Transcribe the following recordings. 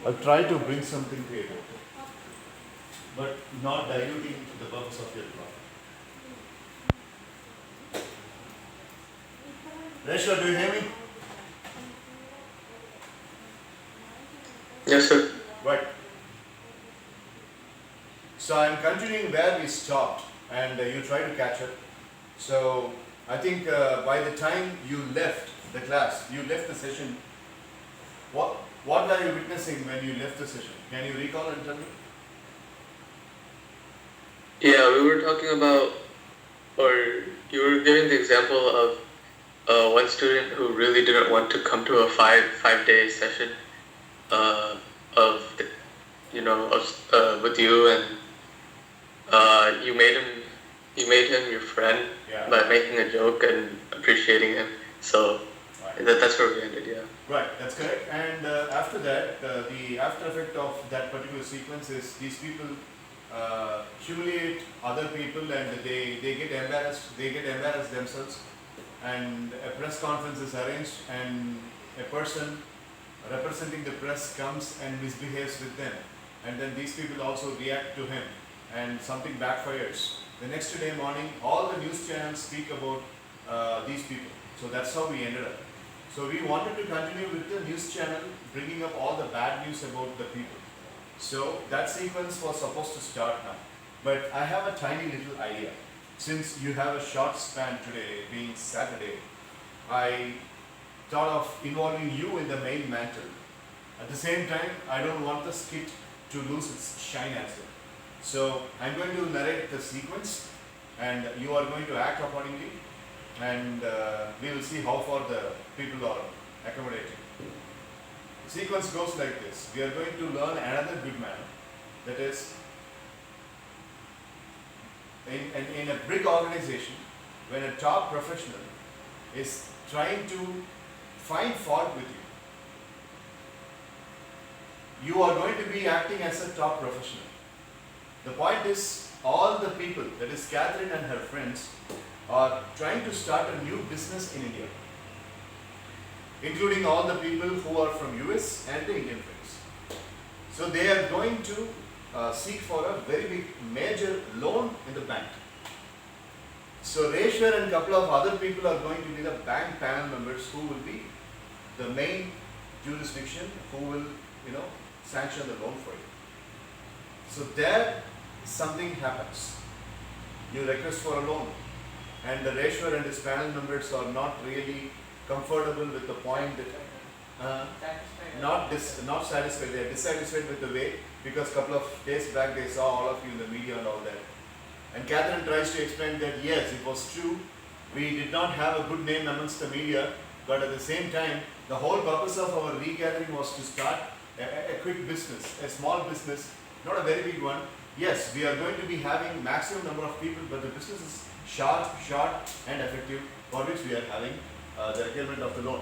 I'll try to bring something here, but not diluting the purpose of your talk. Reshwa, do you hear me? Yes, sir. Right. So I'm continuing where we stopped, and you try to catch up. So I think by the time you left the class, you left the session. What are you witnessing when you left the session? Can you recall and tell me? Yeah, we were talking about, or you were giving the example of one student who really didn't want to come to a five-day session of with you, and you made him your friend by making a joke and appreciating him. So that's where we ended. Yeah. Right, that's correct. And after that, the after effect of that particular sequence is these people humiliate other people, and they get embarrassed themselves, and a press conference is arranged, and a person representing the press comes and misbehaves with them, and then these people also react to him, and something backfires. The next day morning, all the news channels speak about these people. So that's how we ended up. So we wanted to continue with the news channel, bringing up all the bad news about the people. So that sequence was supposed to start now. But I have a tiny little idea. Since you have a short span today, being Saturday, I thought of involving you in the main mantle. At the same time, I don't want the skit to lose its shine as well. So I'm going to narrate the sequence, and you are going to act accordingly, and we will see how far the people are accommodating. The sequence goes like this. We are going to learn another good manner. That is, in a big organization, when a top professional is trying to find fault with you, you are going to be acting as a top professional. The point is, all the people, that is Catherine and her friends, are trying to start a new business in India, including all the people who are from US and the Indian friends. So they are going to seek for a very big major loan in the bank. So Reshwar and a couple of other people are going to be the bank panel members who will be the main jurisdiction who will, sanction the loan for you. So there something happens. You request for a loan, and the Reshwar and his panel members are not really comfortable with the point that not satisfied. They are dissatisfied with the way, because a couple of days back they saw all of you in the media and all that. And Catherine tries to explain that yes, it was true. We did not have a good name amongst the media, but at the same time, the whole purpose of our regathering was to start a quick business, a small business, not a very big one. Yes, we are going to be having maximum number of people, but the business is short and effective, for which we are having the requirement of the loan.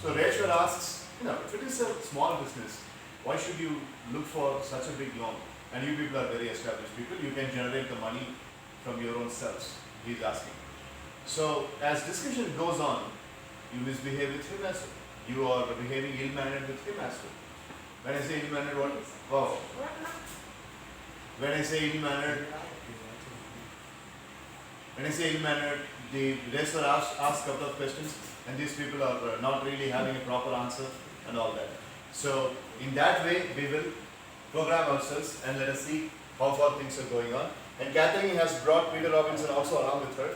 So Reshwar asks, if it is a small business, why should you look for such a big loan? And you people are very established people, you can generate the money from your own selves, he's asking. So as discussion goes on, you misbehave with him as well. You are behaving ill-mannered with him as well. When I say ill-mannered, what? Oh. When I say ill-mannered, the Reshwar asks a couple of questions, and these people are not really having a proper answer and all that. So in that way, we will program ourselves and let us see how far things are going on. And Catherine has brought Peter Robinson also along with her.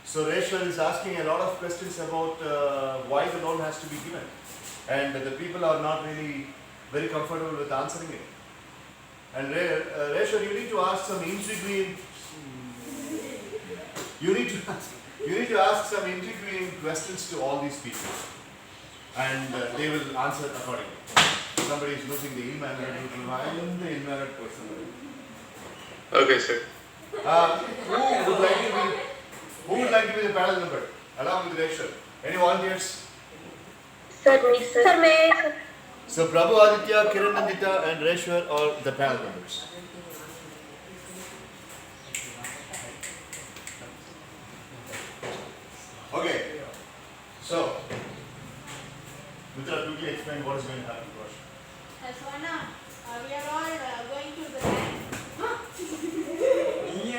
So Reshwar is asking a lot of questions about why the loan has to be given, and the people are not really very comfortable with answering it. And Reshwar, you need to ask some intriguing. You need to ask some intriguing questions to all these people, and they will answer accordingly. Somebody is losing the ill-mannered, I am the ill-mannered person. Okay, sir. Who would like to be the panel member along with Reshwar? Any volunteers? Sir, me, sir. Sir, me. So Prabhu Aditya, Kiran Nandita and Reshwar are the panel members. Okay. So, Mitra, quickly explain what is going to happen to us. Swana, we are all going to the bank. We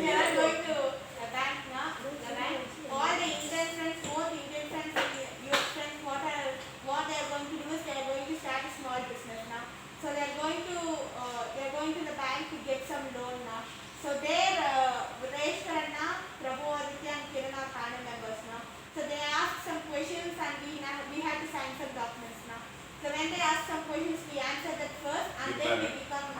are going to the bank now. The bank. All the Indian friends, both Indian friends and US friends, what they are going to do is they are going to start a small business now. So they are going to the bank to get some loan now. So there, Rajesh Karanna, Prabhu Aditya and Kiran are panel members now. So they ask some questions and we had to sign some documents now. So when they ask some questions, we answer that first and then we become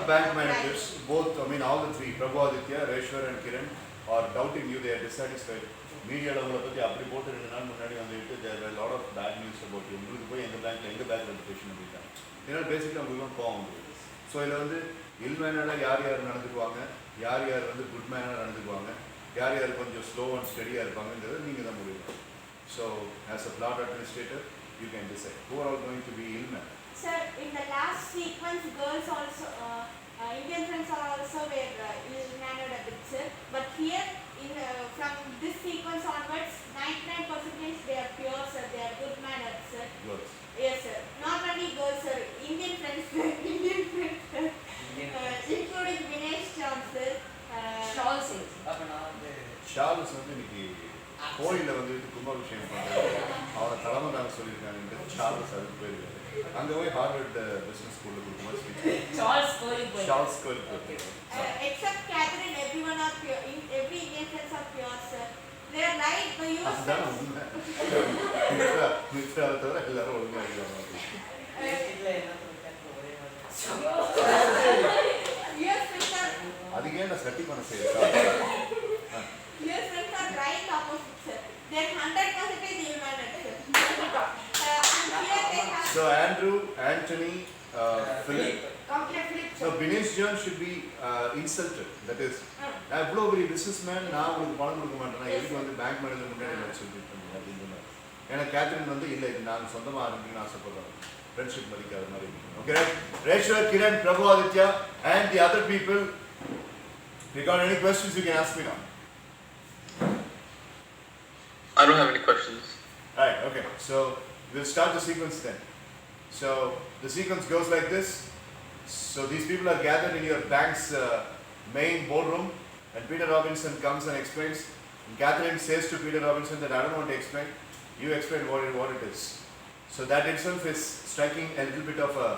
Bank managers, both, all the three, Prabhu Aditya, Reshwar and Kiran are doubting you, they are dissatisfied. Media there were a lot of bad news about you. Bank reputation. Basically, we don't call. So, ill manner, good manner, slow and steady. So, as a plant administrator, you can decide who are all going to be ill manner. Sir, in the last sequence, girls also, Indian friends are also were ill-mannered a bit, sir. But here, from this sequence onwards, 99% they are pure, sir. They are good-mannered, sir. Girls. Yes, sir. Not only girls, sir. Indian friends, sir. Indian friends, sir. Including Vinesh John, sir. Charles கோயிலில் வந்துட்டு கும்பாபிஷேகம் பண்ணுறாரு அவனை தலைமை நான் சொல்லியிருக்காங்க Charles அதுக்கு போயிருக்காரு அங்கே போய் ஹார்வர்ட் பிஸ்னஸ் ஸ்கூலில் கொடுக்கும்போது சார்ல்ஸ் கோயிலுக்கு except Catherine, everyone are pure. Every Indian friends are pure, sir. They are like the US அதுதான் friends. உண்மை மித்ராவை தவிர எல்லாரும் ஒழுங்காக இருக்காங்க US friends are அதுக்கே நான் சட்டி பண்ண செய்யறேன் US friends are right opposite, sir. They are 100% ill-mannered, sir. And here they have. So Andrew, Anthony, Philip. So Vinesh John should be insulted. That is, எவ்வளோ பெரிய பிஸ்னஸ்மேன் நான் உங்களுக்கு பணம் கொடுக்க மாட்டேன்னா எதுக்கு வந்து பேங்க் மேனேஜர் முன்னாடி நான் சொல்லிட்டு இருந்தேன் அப்படின்னு சொன்னார் ஏன்னா கேத்ரின் வந்து இல்லை இது நாங்கள் சொந்தமாக ஆரம்பிக்கணும்னு ஆசைப்படுறோம் ஃப்ரெண்ட்ஷிப் மதிக்காத மாதிரி okay Reshwar, Kiran, Prabhu Aditya and the other people, if you got any questions you can ask me now. I don't have any questions. Right, okay, so we'll start the sequence then. So the sequence goes like this. So these people are gathered in your bank's main boardroom and Peter Robinson comes and explains. And Catherine says to Peter Robinson that I don't want to explain, you explain what it is. So that itself is striking a little bit of a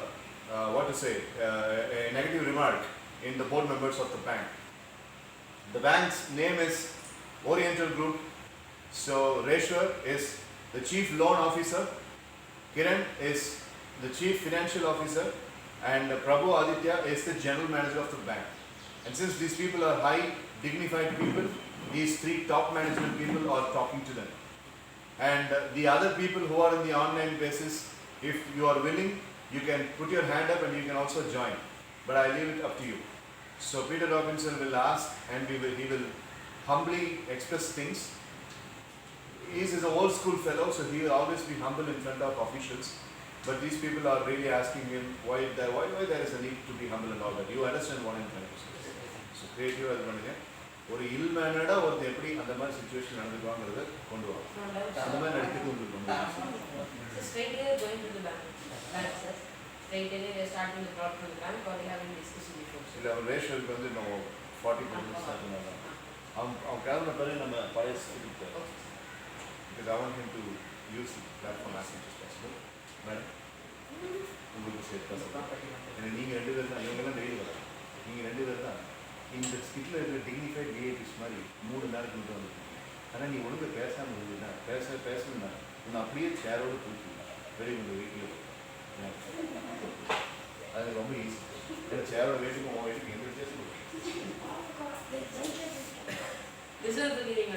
negative remark in the board members of the bank. The bank's name is Oriental Group. So Reshwar is the chief loan officer, Kiran is the chief financial officer, and Prabhu Aditya is the general manager of the bank. And since these people are high, dignified people, these three top management people are talking to them. And the other people who are in the online basis, if you are willing, you can put your hand up and you can also join. But I leave it up to you. So Peter Robinson will ask and he will humbly express things. He is an old school fellow, so he will always be humble in front of officials. But these people are really asking him why there is a need to be humble and all that. You understand what I'm trying to say. So creative as one again. ஒரு இல் மேனடா ஒருத்தர் எப்படி அந்த மாதிரி situation நடந்துக்குவாங்கிறத கொண்டு வரும் அந்த மாதிரி நடிக்கிறது உங்களுக்கு ரொம்ப straight away going to the bank sir. Straight away they are starting the plot from the bank or they have any discussion before sir. இல்லை அவர் ரேஷியோக்கு வந்து நம்ம 40% ஸ்டார்ட் பண்ணலாம் அவன் கிளம்புன பிறகு நம்ம பழைய ஸ்கூலுக்கு because I want him to use the platform as much as possible. Madam உங்களுக்கு சேர்த்து ஏன்னா நீங்கள் ரெண்டு பேர் தான் இவங்கெல்லாம் டெய்லி வர நீங்கள் ரெண்டு பேர் தான் இந்த ஸ்கிட்டில் இருக்கிற டிக்னிஃபைட் விஐபிஸ் மாதிரி 3 நாளுக்கு மட்டும் வந்துருக்கீங்க ஆனால் நீ ஒழுங்கு பேசாமல் இருந்தீங்கன்னா பேசணும்னா உன்னை அப்படியே சேரோடு தூக்கிங்க வெளியே உங்கள் வீட்டில் அது ரொம்ப ஈஸி ஏன்னா சேரோட வீட்டுக்கும் உங்கள் வீட்டுக்கு எந்த வித்தியாசம்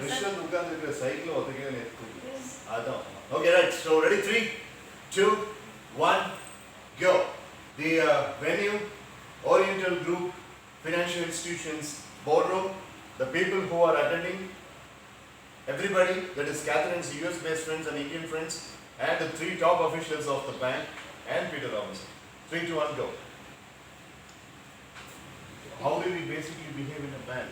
கிருஷ்ணன் உட்கார்ந்து இருக்கிற சைக்கிள் ஒருத்தருக்கே நேற்று அதான் okay right so ready 3, 2, 1 go. The venue, Oriental Group, Financial Institutions, boardroom, the people who are attending, everybody, that is Catherine's US-based friends and Indian friends, and the 3 top officials of the bank and Peter Robinson. 3, 2, 1, go. How do we basically behave in a bank?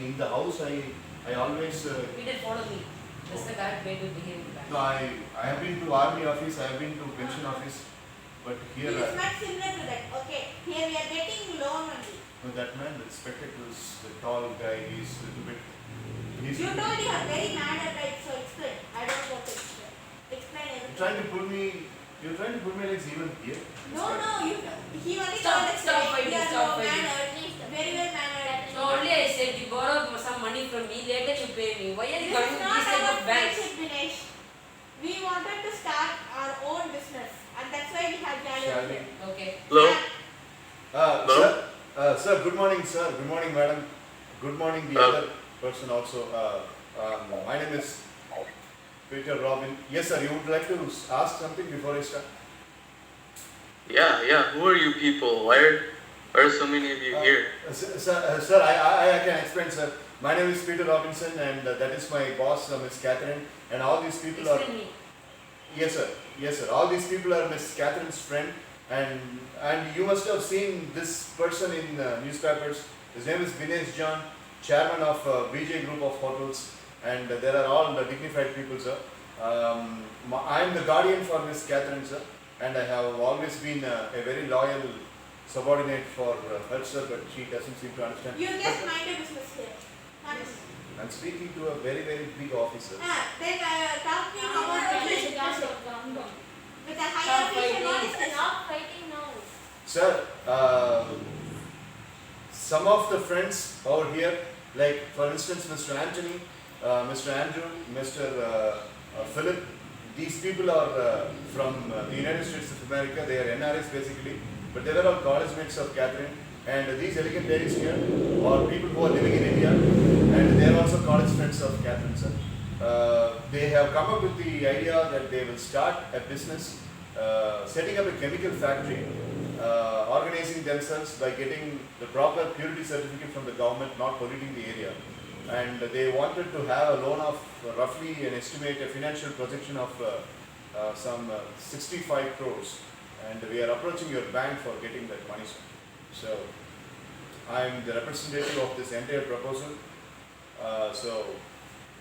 In the house, I always. Peter, follow me. That's the correct way to behave in the bank. No, I have been to army office, I have been to pension office, but here. It's not similar to that. Okay, here we are getting loan only. That man with spectacles, the tall guy, he's a little bit. He's You told you are very mad at it, so explain. I don't want to explain. Explain everything. You're trying to put me like even here. No, he only Stop, told us stop that fighting, we are stop low fighting. mannered, very well mannered. So only I said you borrow some money from me, later you pay me. Why are you This coming is to not this type our of banks? friendship, Dinesh. We wanted to start our own business, and that's why we had Shall Jolly. we? Okay. Hello? Sir, sir, good morning, sir. Good morning, madam. Good morning, the other person also. My name is Peter Robin. Yes, sir, you would like to ask something before I start? Yeah. Who are you people? Why are so many of you here? Sir, I can explain, sir. My name is Peter Robinson, and that is my boss, Miss Catherine, and all these people are. Explain me. Yes, sir. Yes, sir. All these people are Miss Catherine's friend, and you must have seen this person in newspapers. His name is Dinesh John, chairman of BJ Group of Hotels, and there are all the dignified people, sir. I am the guardian for Miss Catherine, sir, and I have always been a very loyal subordinate for her, sir, but she doesn't seem to understand. You just mind your business here. Honest. I'm speaking to a very, very big officer. Then talking about the with a higher Stop official, what is fighting. this? Stop fighting now. Sir, some of the friends over here, like for instance, Mr. Anthony, Mr. Andrew, Mr. Philip, these people are from the United States of America. They are NRIs basically, but they were all college mates of Catherine. And these elegant ladies here are people who are living in India, and they are also college friends of Catherine, sir. They have come up with the idea that they will start a business, setting up a chemical factory, organizing themselves by getting the proper purity certificate from the government, not polluting the area. And they wanted to have a loan of roughly an estimate, a financial projection of some 65 crores. And we are approaching your bank for getting that money, sir. So, I am the representative of this entire proposal. So,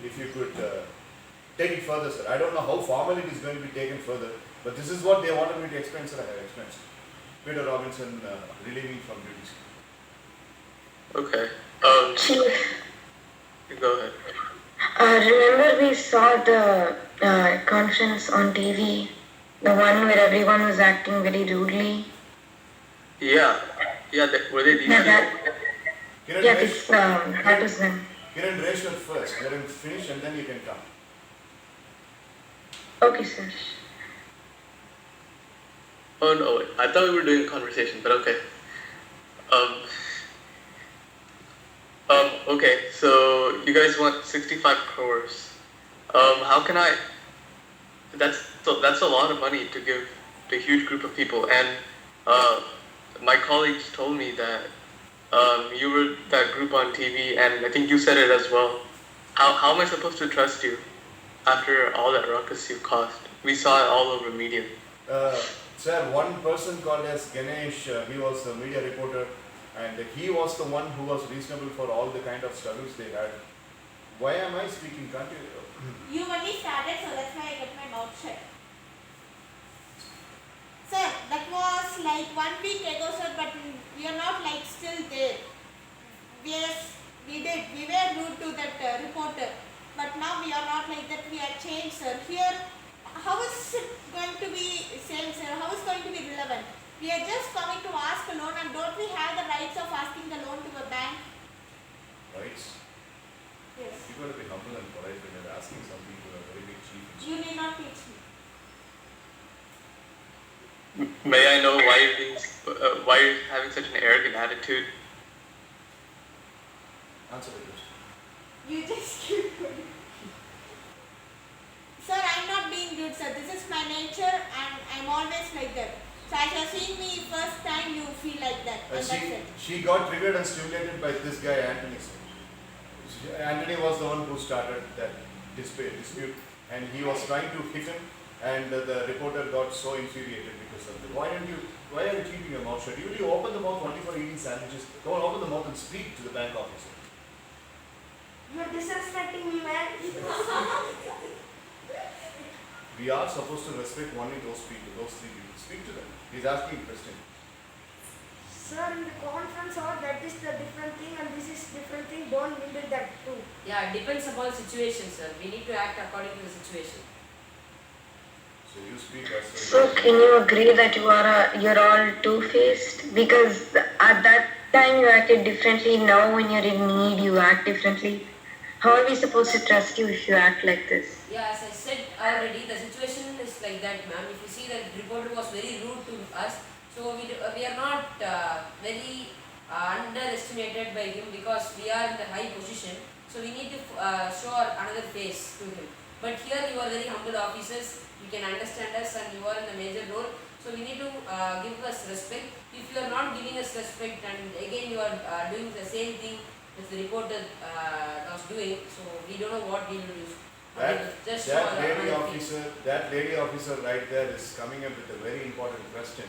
if you could take it further, sir. I don't know how formally it is going to be taken further, but this is what they wanted me to explain, sir. I have explained. Peter Robinson, relieving from duties. Okay. Chief, You go ahead. remember we saw the conference on TV, the one where everyone was acting very rudely? Yeah. Were they these Yeah, people? Kiran, yeah, raise, that was them. Kiran, raise your first. Let him finish and then you can come. Okay, sir. Oh no, I thought we were doing a conversation, but okay. Okay, so you guys want 65 crores. How can I? That's a lot of money to give to a huge group of people, and my colleagues told me that you were that group on TV, and I think you said it as well. How am I supposed to trust you after all that ruckus you caused? We saw it all over media. Sir, one person called as Ganesh, he was a media reporter, and he was the one who was reasonable for all the kind of struggles they had. Why am I speaking? Can't you? You only started, so that's why I get my mouth shut. Sir, that was like 1 week ago, sir, but we are not like still there. Yes, we were rude to that reporter, but now we are not like that. We are changed, sir. Here, how is it going to be same, sir? How is it going to be relevant? We are just coming to ask a loan, and don't we have the rights of asking the loan to a bank? Right? Yes. You got to be humble and polite when you're asking something to a very big chief. You need not teach me. May I know why why you're having such an arrogant attitude? Answer the question. You just keep going. Sir, I'm not being rude, sir. This is my nature, and I'm always like that. So as you're seeing me first time, you feel like that, and that's it. She got triggered and stimulated by this guy, Anthony. Anthony was the one who started that dispute, and he was trying to hit him, and the reporter got so infuriated because of it. Why are you keeping your mouth shut? You open the mouth only for eating sandwiches. Go on, open the mouth and speak to the bank officer. You're disrespecting me, man. We are supposed to respect only those people, those three people. Speak to them. He's asking a question. Sir, in the conference hall, that is the different thing and this is different thing. Don't middle that too. Yeah, it depends upon situation, sir. We need to act according to the situation. So you speak as So can you agree that you're all two-faced? Because at that time you acted differently. Now when you're in need, you act differently. How are we supposed to trust you if you act like this? Yeah, as I said already, the situation is like that, ma'am. If you see that the reporter was very rude to us, so we are not very underestimated by him because we are in the high position. So we need to show another face to him. But here you are very humble officers. You can understand us and you are in the major role. So we need to give us respect. If you are not giving us respect and again you are doing the same thing that the reporter was doing, so we don't know what we will do. That lady officer right there is coming up with a very important question.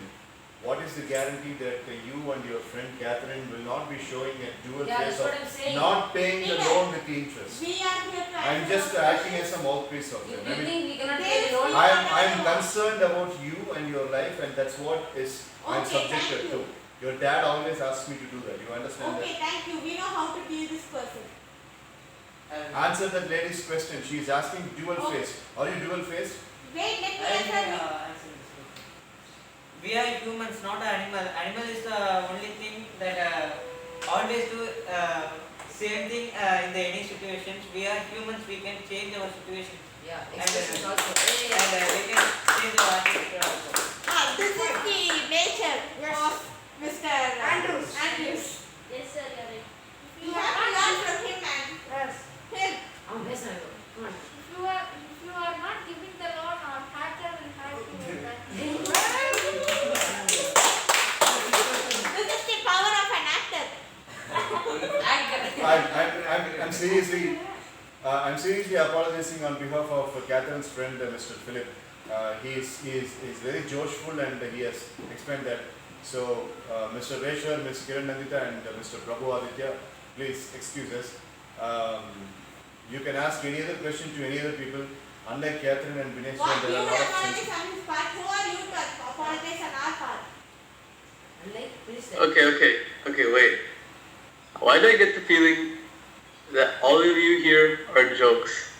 What is the guarantee that you and your friend Catherine will not be showing a dual Yeah, face that's what of I'm saying. not paying the loan with the interest? We are here to I'm answer just those acting questions. as a mouthpiece of You, them. you I mean, think we cannot There pay is the loan? no- I'm concerned about you and your life, and that's what is I'm Okay, subjected thank to. you. Your dad always asks me to do that. You understand Okay, thank you. We know how to deal this person. that? Answer that lady's question. She is asking dual Okay. face. Are you dual faced? Wait, let me I answer will you. answer this question. We are humans, not animal. Animal is the only thing that always do same thing in the any situations. We are humans. We can change our situation, Yeah, And, expressions also. and we can change our attitude also. This is the nature Yes. of Mr. Andrews. Andrews. Yes, sir, you're right. You have to learn from him and Yes. him. Oh, yes, I know. Come on. If you are not giving the loan, our hacker will hack you with that. This is the power of an actor. I'm seriously apologizing on behalf of Catherine's friend, Mr. Philip. He is very joshful and he has explained that. So, Mr. Reshwar, Ms. Kiran Nandita and Mr. Prabhu Aditya, please excuse us. You can ask any other question to any other people. Unlike Catherine and Vinesh, What there you are a will lot of apologize things. on his part, who are you to apologize on our part? Unlike, please. Okay, wait. Why do I get the feeling that all of you here are jokes?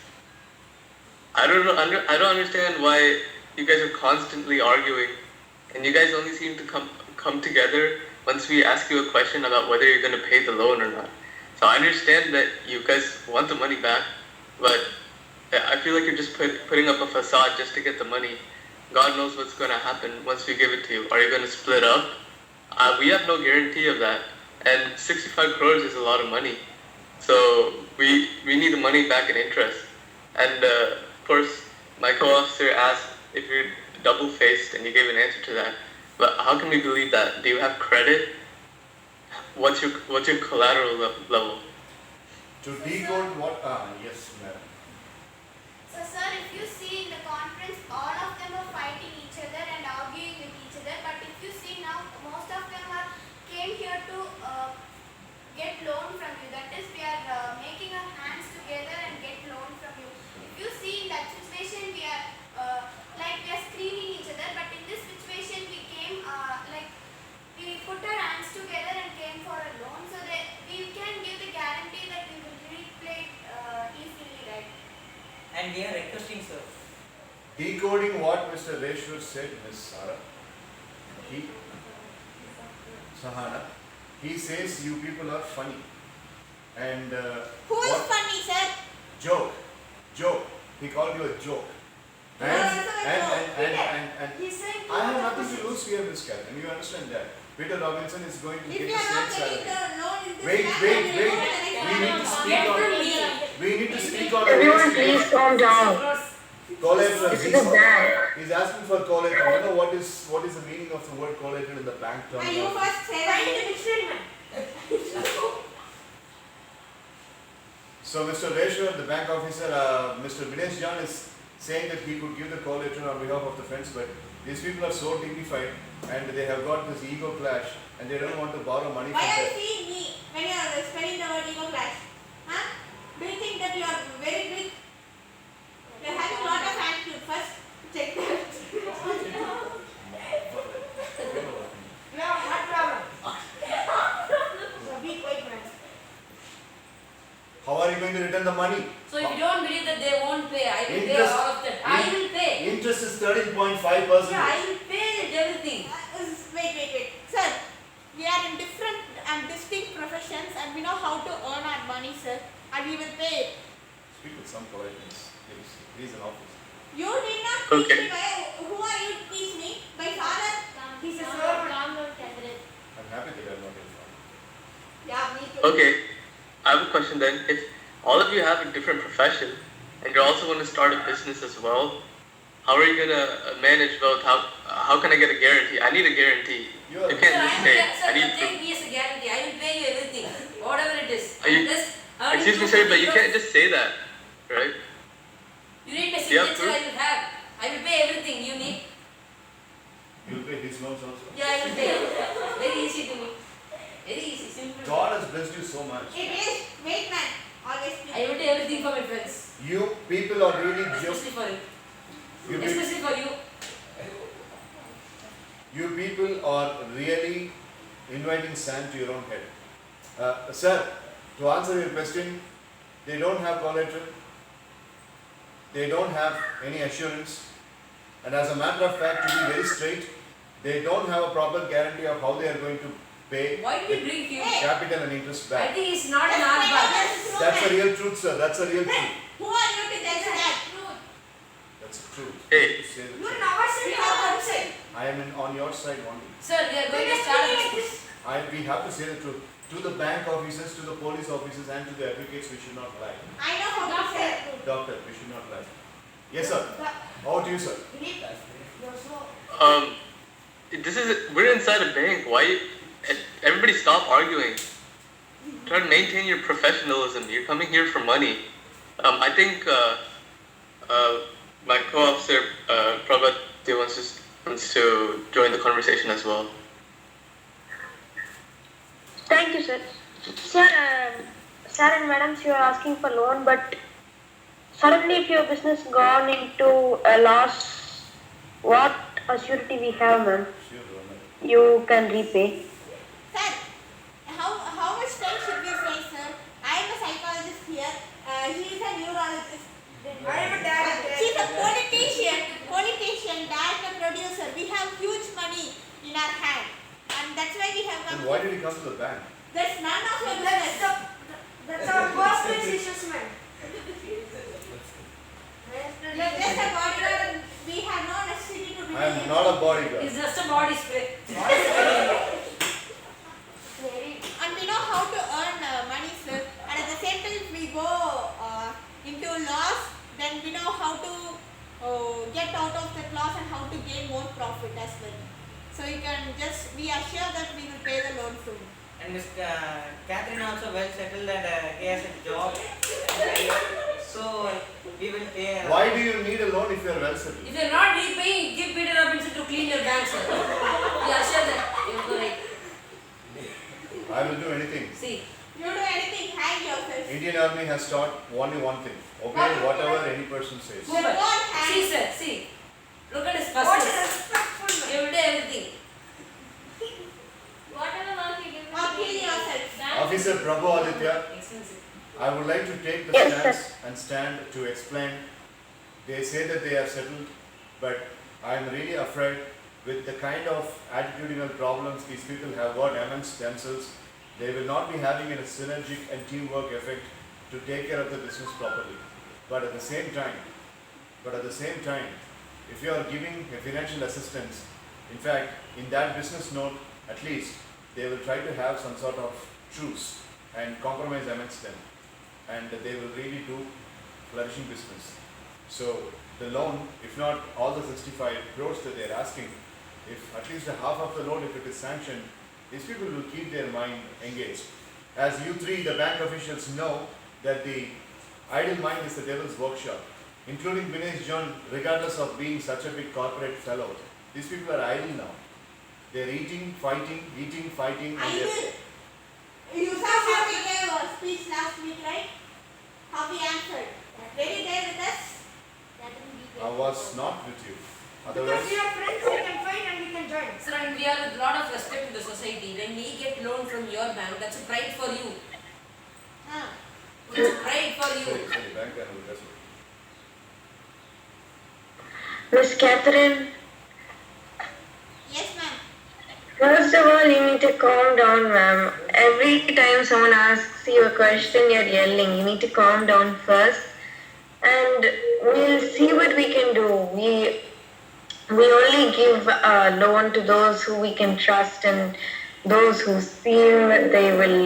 I don't know. I don't understand why you guys are constantly arguing, and you guys only seem to come together once we ask you a question about whether you're going to pay the loan or not. So I understand that you guys want the money back, but I feel like you're just putting up a facade just to get the money. God knows what's going to happen once we give it to you. Are you going to split up? We have no guarantee of that. And 65 crores is a lot of money. So we need the money back in interest. And of course, my co-officer asked if you're double-faced and you gave an answer to that. But how can we believe that? Do you have credit? What's your collateral level? To decode what? Yes, madam. So, sir, if you see in the conference, all of them are fighting each other and arguing with each other. But if you see now, most of them came here to get loan from you. That is, we are making our hands together and get loan from you. If you see in that situation, we are we are screening each other. But in this situation, we came we put our hands together and came for a loan, so that we can give the guarantee that we will repay easily, right? And we are requesting, sir. Decoding what Mr. Reshwar said, Ms. Sara, Sahana, he says you people are funny. And Who is what? funny, sir? Joke. He called you a joke. No, it's not a joke. And He's saying I have nothing to lose here, Miss Cat, and you understand that. Peter Robinson is going to If get you the are not same getting salary. the loan in this Wait, bank, wait, then wait. you We will need to not speak on. Get We need to speak on. Everyone please calm down. Collateral. This is a bank. He's asking for collateral. I don't know what is the meaning of the word collateral in the bank term. And you first say find the that. dictionary, man. So Mr. Reshwar, the bank officer, Mr. Vinesh John is saying that he could give the call letter on behalf of the friends, but these people are so dignified and they have got this ego clash and they don't want to borrow money Why from are you them. seeing me when you are spelling the word ego clash? Huh? Do you think that you are very big? You are having a lot of attitude. First, check that. Yeah, what problem? So be quiet, man. How are you going to return the money? So if you don't believe that they won't pay, I will pay Interest- all of that. I will pay. Interest is 13.5%. Yeah, I will pay everything. Wait. Sir, we are in different and distinct professions and we know how to earn our money, sir. And we will pay it. Speak with some politeness, please. He's an officer. You did not teach Okay. me by, who are you to teach me? My father? He's a servant. I'm happy that I'm not in front. Yeah, me too. Okay, I have a question then. If all of you have a different profession and you're also going to start a business as well, how are you going to manage both? How can I get a guarantee? I need a guarantee. You are- You Sir, can't I just will say, sir, I need take proof. me as a guarantee. I will pay you everything, whatever it is. Are you- Just earn Excuse me, proof sir, of but you because can't just say that, right? You need my Do you have signature, I proof? will have. I will pay everything you need. You'll pay his loans also. Yeah, I will pay. Very easy to me. Very easy, simple. God has blessed you so much. It is. Wait, man. Always speak. I will do everything for my friends. You people are really just. Especially for you. You people, Especially for you. you people are really inviting sand to your own head. Sir, to answer your question, they don't have collateral. They don't have any assurance. And as a matter of fact, to be very straight, they don't have a proper guarantee of how they are going to pay Why did you bring him? capital and interest I back. think it's not an Just art wait, but just That's a moment. real truth, sir. That's a real truth. Who are you to judge that? That's the truth. Hey. To say the You truth. never said We you have are outside. I am on your side only. Sir, we are going to start a business. We have to say the truth. To the bank officers, to the police officers, and to the advocates, we should not lie. I know how to say it. Doctor, we should not lie. Yes, sir. Over to you, sir. This is, we're inside a bank. Why? Everybody stop arguing. Try to maintain your professionalism. You're coming here for money. I think my co-officer Prabhat wants to join the conversation as well. Thank you, sir. Sir and madams, you are asking for loan, but suddenly if your business gone into a loss, what surety we have, ma'am? Sure, Roman. You can repay. Sir, how much time should we say, sir? I am a psychologist here. He is a neurologist. I am a director. She is a politician, director, producer. We have huge money in our hand. And that's why we have Then come. why did he come to the bank? That's none of your That's business. that's our personal issues, man. You are just a bodyguard and we have no necessity to be I am not a bodyguard. It's just a body spray. And we know how to earn money, sir. And at the same time, if we go into loss, then we know how to get out of that loss and how to gain more profit as well. So you can just be assured that we will pay the loan soon. And Miss Catherine also well settled and he has a job. So we will pay. Why do you need a loan if you are well settled? If you're not repaying, give Peter Robinson to clean your bank, sir. Yeah, sure that. You're correct. I will do anything. See, You do anything, hang yourself. Indian Army has taught only one thing. Obey whatever any person says. You don't hang. see, sir, see. Look at his What a muscles. respectful man. He will do everything. Whatever work you give Or kill yourself. Officer Prabhu Aditya, Expensive. I would like to take the Yes, stance and stand to explain. They say that they are settled, but I am really afraid with the kind of attitudinal problems these people have got amongst themselves, they will not be having a synergic and teamwork effect to take care of the business properly. But at the same time, if you are giving a financial assistance, in fact, in that business note, at least they will try to have some sort of truce and compromise amongst them, and they will really do flourishing business. So the loan, if not all the 65 crores that they are asking, if at least a half of the loan, if it is sanctioned, these people will keep their mind engaged. As you three, the bank officials, know that the idle mind is the devil's workshop. including Dinesh John, regardless of being such a big corporate fellow, these people are idle now. They're eating, fighting, and I they're... will. You saw how we gave a speech last week, right? How we answered. Were you there with us? I was not with you. Because Otherwise, we are friends, we can fight and we can join. Sir, and we are with a lot of respect in the society. When we get loan from your bank, that's a pride for you. It's a pride for you. sorry, bank and all that. Miss Catherine, Yes, ma'am. first of all, you need to calm down, ma'am. Every time someone asks you a question, you're yelling. You need to calm down first, and we'll see what we can do. We only give a loan to those who we can trust and those who seem they will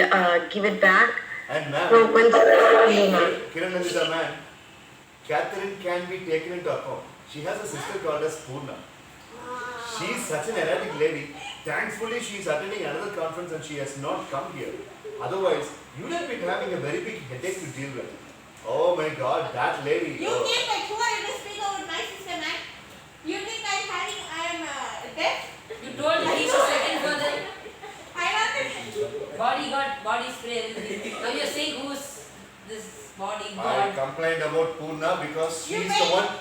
give it back. And ma'am, So we'll see, ma'am. Kiran is a man. Catherine can be taken into account. She has a sister called as Purna. She is such an erratic lady. Thankfully, she is attending another conference and she has not come here. Otherwise, you would have been having a very big headache to deal with. Oh my God, that lady. You oh. think that you are in a speak over my sister, man? You think I am deaf? You told me he should second further. I want Bodyguard, body spray, everything. Now you're saying who's this I bodyguard? complained about Purna because You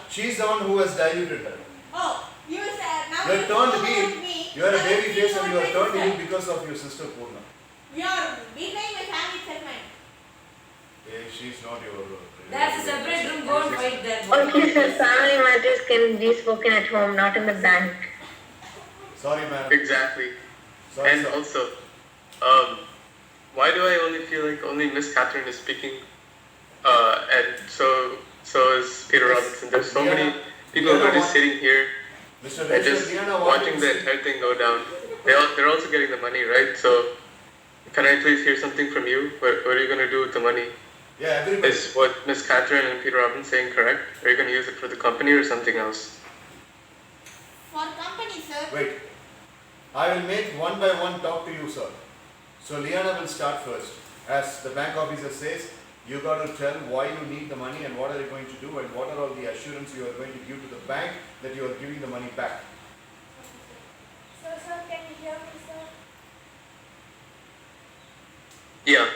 she's the one who has diluted her. Oh, you said now You are you turned know heel. about me. You are a Now baby you face know and you are my turned sister. heel because of your sister Purna. You are betraying my family segment. She's not your... That's a separate room, go and fight there. Okay, sir, family matters can be spoken at home, not in the bank. Sorry, ma'am. Exactly. Sorry, And sir. also, why do I only feel like only Miss Catherine is speaking? And so is Peter Robinson. There's so many people who are just sitting here Mr. and just Diana watching the entire thing go down. They're also getting the money, right? So, can I please hear something from you? What are you going to do with the money? Yeah, everybody. Is what Miss Catherine and Peter Robinson saying correct? Are you going to use it for the company or something else? For company, sir. Wait. I will make one by one talk to you, sir. So Liana will start first. As the bank officer says, you got to tell why you need the money and what are you going to do and what are all the assurance you are going to give to the bank that you are giving the money back. So, sir, can you hear me, sir? Yeah.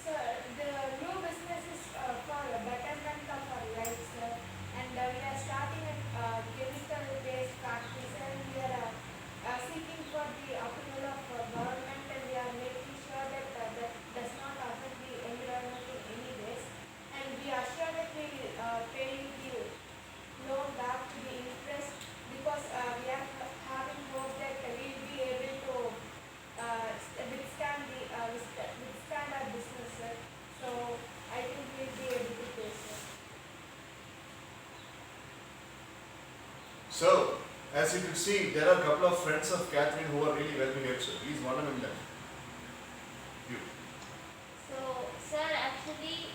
Sir, the new business is for a betterment of our lives, sir. And we are starting a chemical-based practice and we are seeking for the approval of government and we are making sure that that does not affect the environment in any ways. And we are sure that we paying the loan back to the interest because we are having hope that we will be able to withstand our business, sir. So I think we'll be able to pay, sir. So, as you can see, there are a couple of friends of Catherine who are really well behaved, sir. He's one among them. You. So, sir, actually,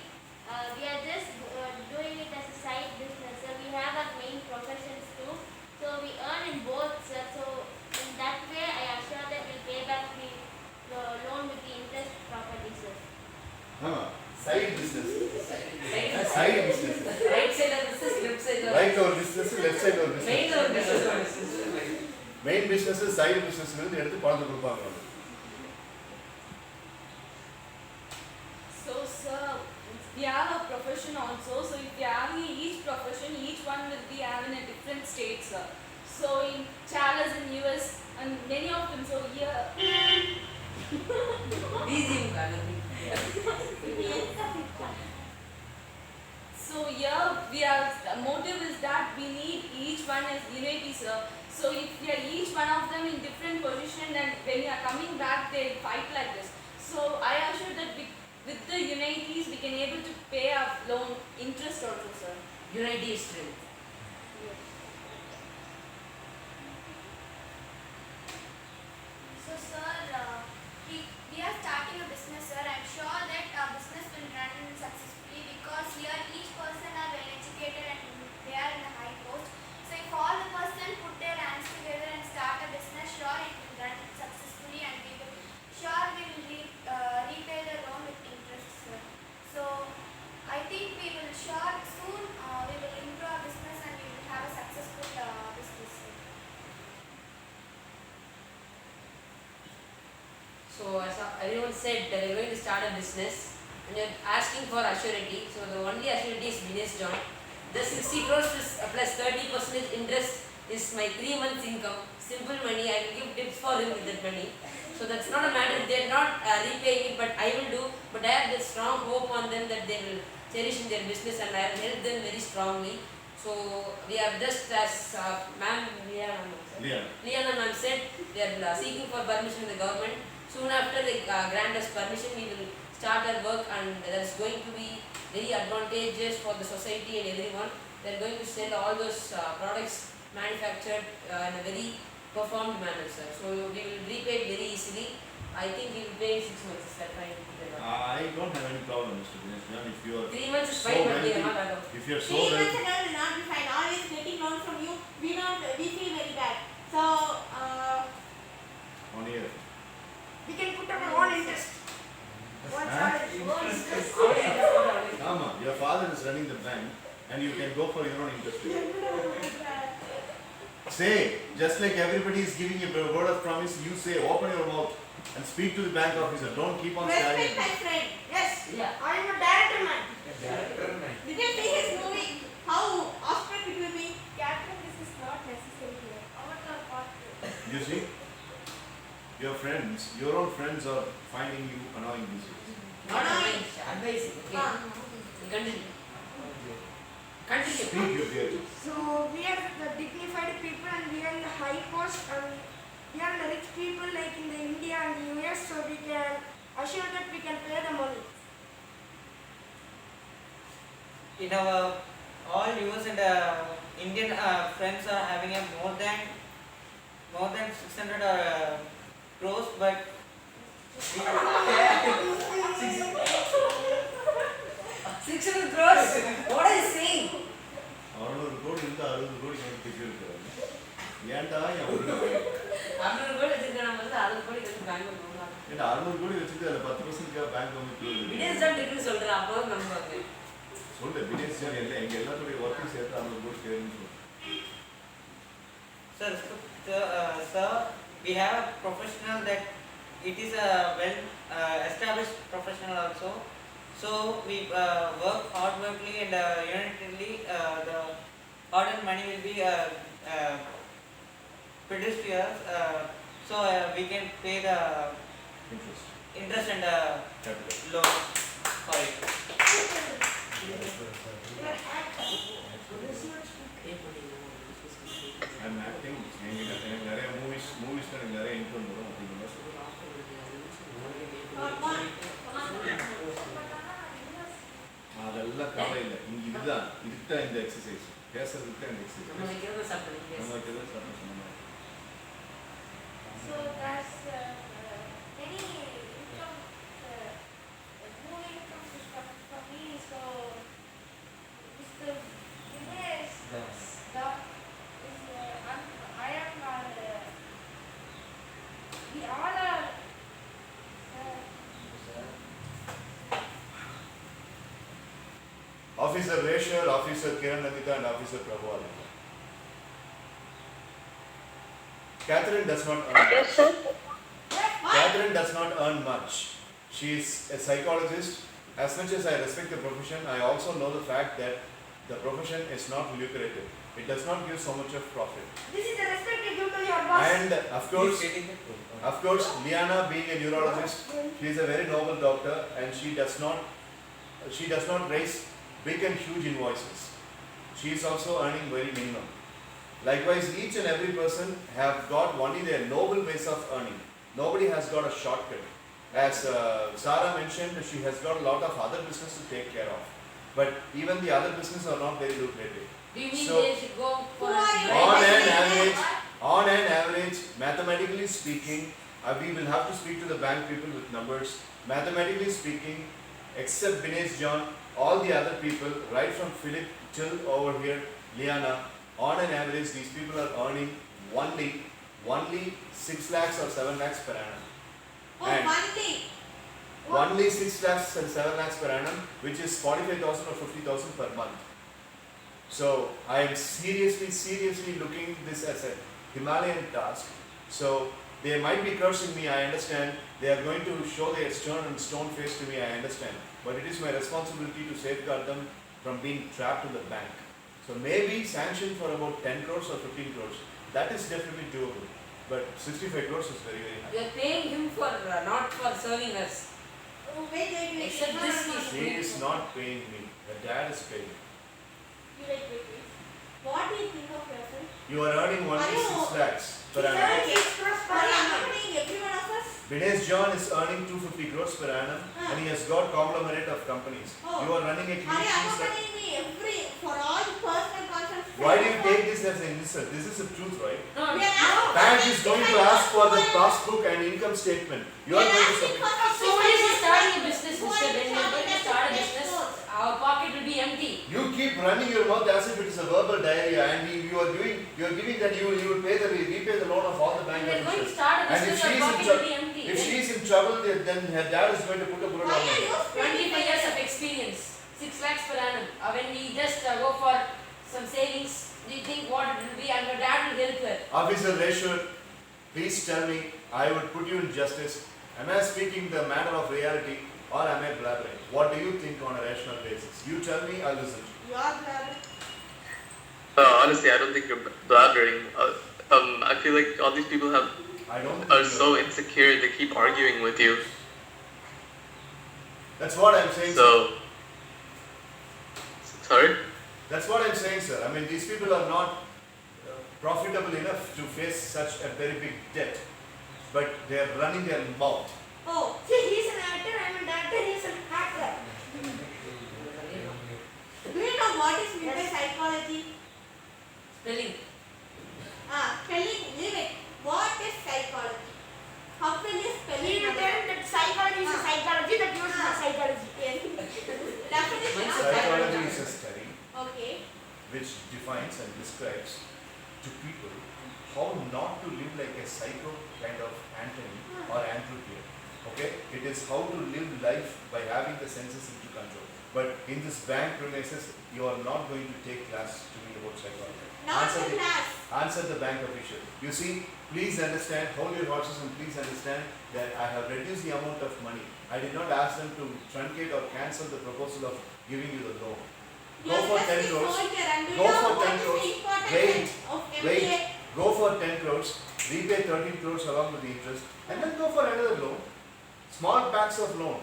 we are just doing it as a side business. So we have our main professions too. So we earn in both, sir. So in that way, I assure that we'll pay back the loan with the interest properly, sir. Side business. Right Side business. side of business, left side of Right our business, left side our business. main or business. Main business, side business எடுத்து பணத்தை கொடுப்பாங்க. So, sir, we have a profession also. So, if you have each profession, each one will be having a different state, sir. So, in Charles in US and many of them. So, here, Easy, Galavi. so here we have the motive is that we need each one as unity, sir. So, if we are each one of them in different position, and when we are coming back, they fight like this. So, I assure that with the unities, we can able to pay our loan interest also, sir. Unity is strength. So, sir, we are starting a business, sir. I'm sure that our business will run successfully because here each person are well educated and they are in a high post. So, if all the person put their hands together and start a business, sure it will run successfully and we will repay the loan with interest, sir. So, I think we will sure soon we will So as everyone said, they are going to start a business and you're asking for assurity. So the only assurity is Dinesh John. The 60 crores plus 30% interest is my 3 months income. Simple money. I will give tips for him with that money. So that's not a matter. They are not repaying it, but I will do. But I have this strong hope on them that they will cherish in their business, and I will help them very strongly. So we are just as ma'am Liana ma'am said, we are seeking for permission in the government. Soon after they grant us permission, we will start our work, and that is going to be very advantageous for the society and everyone. They are going to sell all those products manufactured in a very performed manner, sir. So we will repay it very easily. I think we will pay in 6 months. Is that right? I don't have any problem, Mr. Dinesh John. If you are 3 months is so fine, but we wealthy, are not allowed. if you are so 3 months wealthy, and all will not be fine. Always getting loan from you, we feel very bad. So, 1 year. We can put up our own interest. One salary. Mama, your father is running the bank and you can go for your own interest rate. Say, just like everybody is giving you a word of promise, you say, open your mouth and speak to the bank officer. Don't keep on respect staring. my friend. Yes. Yeah. I am a director man. Did you see his movie? How awestruck it will be? Captain, this is not necessary here. Avatar part 2. You see, your friends, your own friends are finding you annoying these days. Not advice, advising. Okay. Ah. Continue. Continue. Speak your dear. So we are the dignified people and we are in the high post and we are the rich people like in the India and the US, so we can assure that we can pay the money. In our all US and Indian friends are having a more than 600 crores, but 600 crores. What are you saying? 600 கோடி இருந்தா 60 கோடி எனக்கு திட்டு இருக்கிறாங்க. ஏன்டா என் ஒரு 600 கோடி வச்சிருக்க நம்ம வந்து 60 கோடி வச்சு பேங்க்ல போடலாம். ஏன்டா 600 கோடி வச்சுட்டு அதுல 10% பேங்க் வந்து வினேஷ் தான் டிகிரி சொல்றேன், அப்போ நம்புவாங்க. சொல்லு வினேஷ் சார் எல்லாம் எங்க எல்லாத்துடைய ஒர்க்கும் சேர்த்து 600 கோடி கேளுன்னு சொல்லு. sir, we have a professional that it is a well established professional also. So we work hardworkingly and unitedly. The hard-earned money will be produced to us. So we can pay the interest and Capital. loan for it. I'm acting. எனக்கு நிறைய movies எனக்கு நிறைய income வரும் அப்படிங்கிற சொல்றேன். அதெல்லாம் கவலை இல்லை. இங்க இதுதான் இந்த எக்ஸசைஸ் பேசுறதுக்கு தான் இந்த எக்ஸசைஸ். நம்ம வைக்கிறது சாப்பிடுங்க. நம்ம வைக்கிறது சாப்பிட சொன்ன மாதிரி. So that's any income, no income is coming from me. So Mr. Dinesh, I am we all are. Officer Reshwar, Officer Kiran Nandita and Officer Prabhu are here. Catherine does not earn Yes, sir. Catherine does not earn much. She is a psychologist. As much as I respect the profession, I also know the fact that the profession is not lucrative. It does not give so much of profit. This is the respect you give to your boss. And of course, Liana being a neurologist, she is a very noble doctor and she does not raise big and huge invoices. She is also earning very minimum. Likewise, each and every person have got only their noble ways of earning. Nobody has got a shortcut. As Sarah mentioned, she has got a lot of other business to take care of. But even the other business are not very lucrative. Do you mean So- they should go for Who are you? On an average, mathematically speaking, we will have to speak to the bank people with numbers. Mathematically speaking, except Dinesh John, all the other people, right from Philip till over here, Liana, on an average, these people are earning only 6 lakhs or 7 lakhs per annum. Oh, And- one thing. Only 6 lakhs and 7 lakhs per annum, which is 45,000 or 50,000 per month. So I am seriously looking this as a Himalayan task. So They might be cursing me, I understand. They are going to show their stern and stone face to me, I understand. But it is my responsibility to safeguard them from being trapped in the bank. So maybe sanction for about 10 crores or 15 crores. That is definitely doable. But 65 crores is very, very We high. are paying him for not for serving us. Oh, wait. Except No, this no, no, is- He is not paying me. The dad is paying. Wait. What do you think of yourself? You are earning only I know. 6 lakhs per He annum. earns 6 crores per Are you annum. accompanying every one of us? Dinesh John is earning 250 crores per annum and he has got conglomerate of companies. Oh. You are running a Are you clinic. accompanying me for all the personal concerns? Why do you take this as an insult? This is the truth, right? No, We are asking Bank for is going to 65 ask for the crores. passbook and income statement. You We are are going to asking submit. for so when is he 65 starting a crores. business, Who mister? are When we are going to start a business, our pocket will be empty. You keep running your mouth as if it is a verbal diarrhea and you are giving that you will repay the loan of all the bank When we are going to officials. start a And if business, she our is in pocket will trouble, be empty. if she is in trouble, then her dad is going to put a bullet Why on are her. you spending 25 years of experience, 6 lakhs per annum. When we just go for some savings, do you think what it will be? And your dad will help her. Officer Reshwar, please tell me, I would put you in justice. Am I speaking the matter of reality or am I blabbering? What do you think on a rational basis? You tell me, I'll listen to you. You are glad. Honestly, I don't think you're blabbering. I feel like all these people I don't think are you so are. insecure. They keep arguing with you. That's what I'm saying, sir. So, sorry. That's what I'm saying, sir. I mean, these people are not profitable enough to face such a very big debt. But they are running their mouth. Oh, See, he's an actor, I'm an actor, he's an actor. do you know what is meant by psychology? Spelling. Spelling, leave it. What is psychology? How can you spell He will it? tell that psychology is a psychology, that yours is a psychology. Yes. Definition of Psychology is a study Okay. which defines and describes to people how not to live like a psycho kind of Antony or Anthropian. Okay? It is how to live life by having the senses into control. But in this bank premises, you are not going to take class to me about psychology. Not the class. Answer the bank official. You see, please understand, hold your horses and please understand that I have reduced the amount of money. I did not ask them to truncate or cancel the proposal of giving you the loan. You Go are for just 10 a crores. soldier and you Go know for what 10 is crores. the importance Wait. of Wait. MBA. Go for 10 crores, repay 13 crores along with the interest, and then go for another loan. Small packs of loan.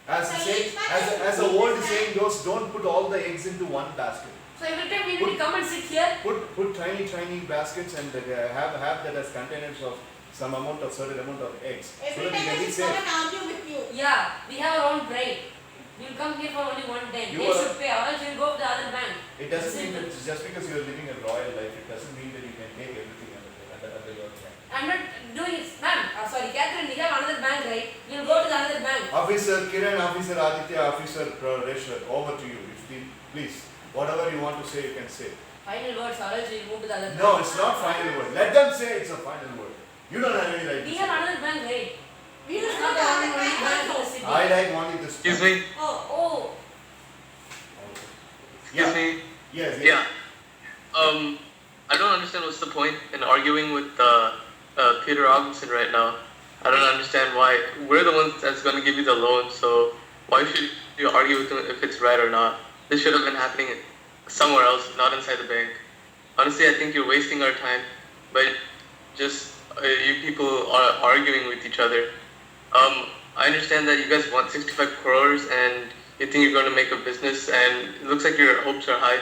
As the So saying, each one as is the old business saying goes, don't put all the eggs into one basket. So every time we need to come and sit here. Put tiny baskets and have that as containers of some amount of certain amount of eggs, so Every that you time can I be should come safe. and argue with you. Yeah, we have our own pride. We'll come here for only one time. You They are- should pay, or else we'll go to the other bank. It doesn't mean that just because you are living a royal life, it doesn't mean that you can take everything under your hand. I'm not doing it, ma'am. Sorry, Catherine, we have another bank, right? We'll go to the other bank. Officer Kiran, Officer Aditya, Officer Reshwar, over to you. Please, whatever you want to say, you can say. Final words, or else we'll move to the other bank. No, it's not final word. Let them say it's a final word. You don't have any right to We say. have another bank, right? We will It's go not to the other only bank bank in the also. city. I like only this. Excuse me. Oh, Excuse Yeah. me. Yes, yes. Yeah. I don't understand what's the point in arguing with Peter Robinson right now. I don't understand why. We're the ones that's going to give you the loan, so why should you argue with him if it's right or not? This should have been happening somewhere else, not inside the bank. Honestly, I think you're wasting our time, but just you people are arguing with each other. I understand that you guys want 65 crores and you think you're going to make a business, and it looks like your hopes are high,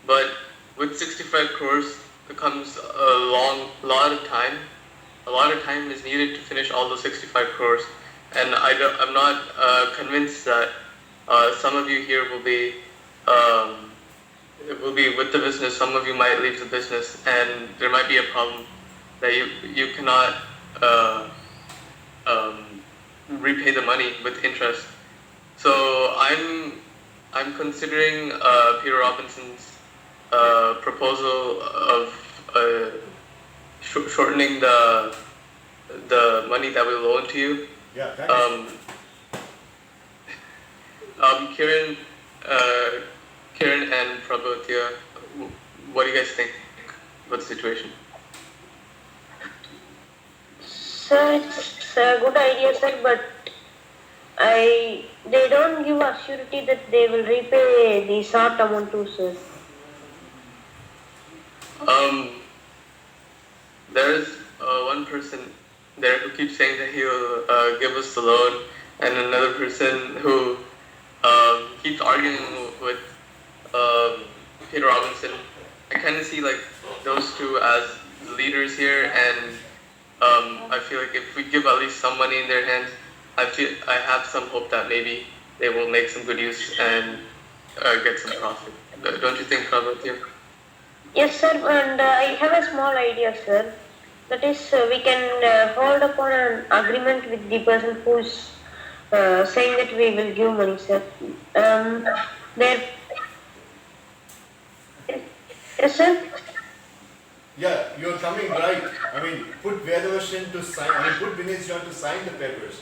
but with 65 crores comes a lot of time. A lot of time is needed to finish all those 65 crores, and I'm not convinced that some of you here will be with the business. Some of you might leave the business, and there might be a problem that you cannot repay the money with interest. So I'm considering Peter Robinson's proposal of shortening the money that we loan to you. Yeah, thank you. Kiran and Prabhatia, what do you guys think about the situation? Sir, it's a good idea, sir, but they don't give us surety that they will repay the short amount too, sir. There's one person there who keeps saying that he will give us the loan, and another person who keeps arguing with Peter Robinson. I kind of see like those two as leaders here, and I feel like if we give at least some money in their hands, I have some hope that maybe they will make some good use and get some profit. Don't you think, Prabhat? Yes, sir, and I have a small idea, sir. That is, we can hold upon an agreement with the person who's saying that we will give money, sir. There. Yes, sir. Yeah, you're coming right. I mean, put Vedavarsan to sign, put Vinesh John to sign the papers.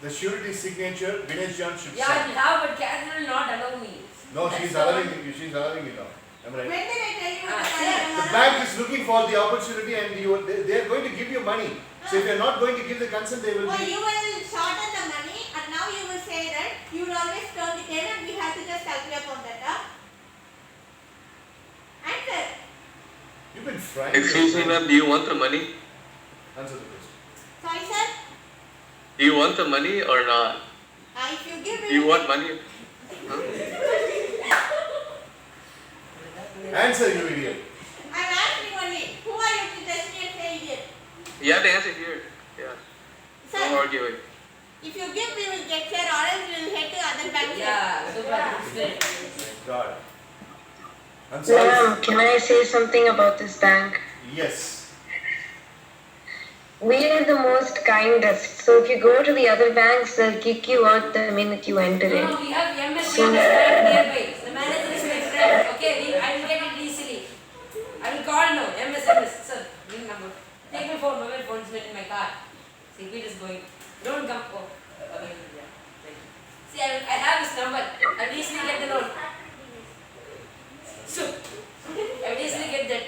The surety signature, Vinesh John should Yeah, I sign. will have, but Catherine will not allow me. No, That's she's the allowing one. you, she's allowing you now. Am I When right? did I tell you The to bank is looking for the opportunity and they are going to give you money. So if you're not going to give the consent, they will Oh, be. you will shorten the money and now you will say that you will always turn the tail and we have to just calculate on that. Answer. You've been frying. Excuse me, ma'am. Do you want the money? Answer the question. Sorry, sir. Do you want the money or not? If you give me. Do you want money? Answer, you idiot. I'm asking only. Who are you to test me and say idiot? You have to answer here. Yeah. No Sir, arguing. if you give, we will get here or else we will head to other banks. Yeah, super. Spirit. God. I'm sorry. Ma'am, can I say something about this bank? Yes. We are the most kindest, so if you go to the other banks, they'll kick you out the minute you enter No, in. no, we have MS right nearby. The manager is my friend. Okay, I will get it easily. I will call now. MS. Sir, ring number. Take my phone. Mobile phone is in my car. See, Pete is going. Don't come. Oh, okay. Yeah. Thank you. See, I have his number. I will easily get the loan. So, I will easily get that.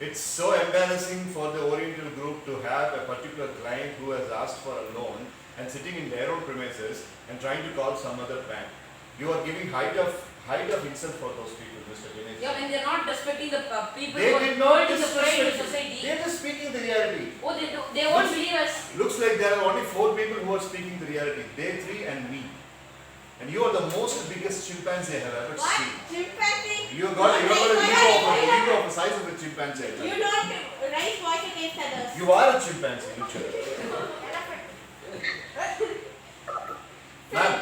It's so embarrassing for the Oriental Group to have a particular client who has asked for a loan and sitting in their own premises and trying to call some other bank. You are giving height of insult for those people, Mr. Ganesh. Yeah, when they are not respecting the people They who did are not holding the pride in the disrespect you. society. They are just speaking the reality. Oh, they won't believe us. Looks like there are only 4 people who are speaking the reality. They 3 and me. And you are the most biggest chimpanzee I have ever What? seen. Chimpanzee? You got an ego of the size of a chimpanzee. You don't raise voice against others. You are a chimpanzee, literally. Ma'am,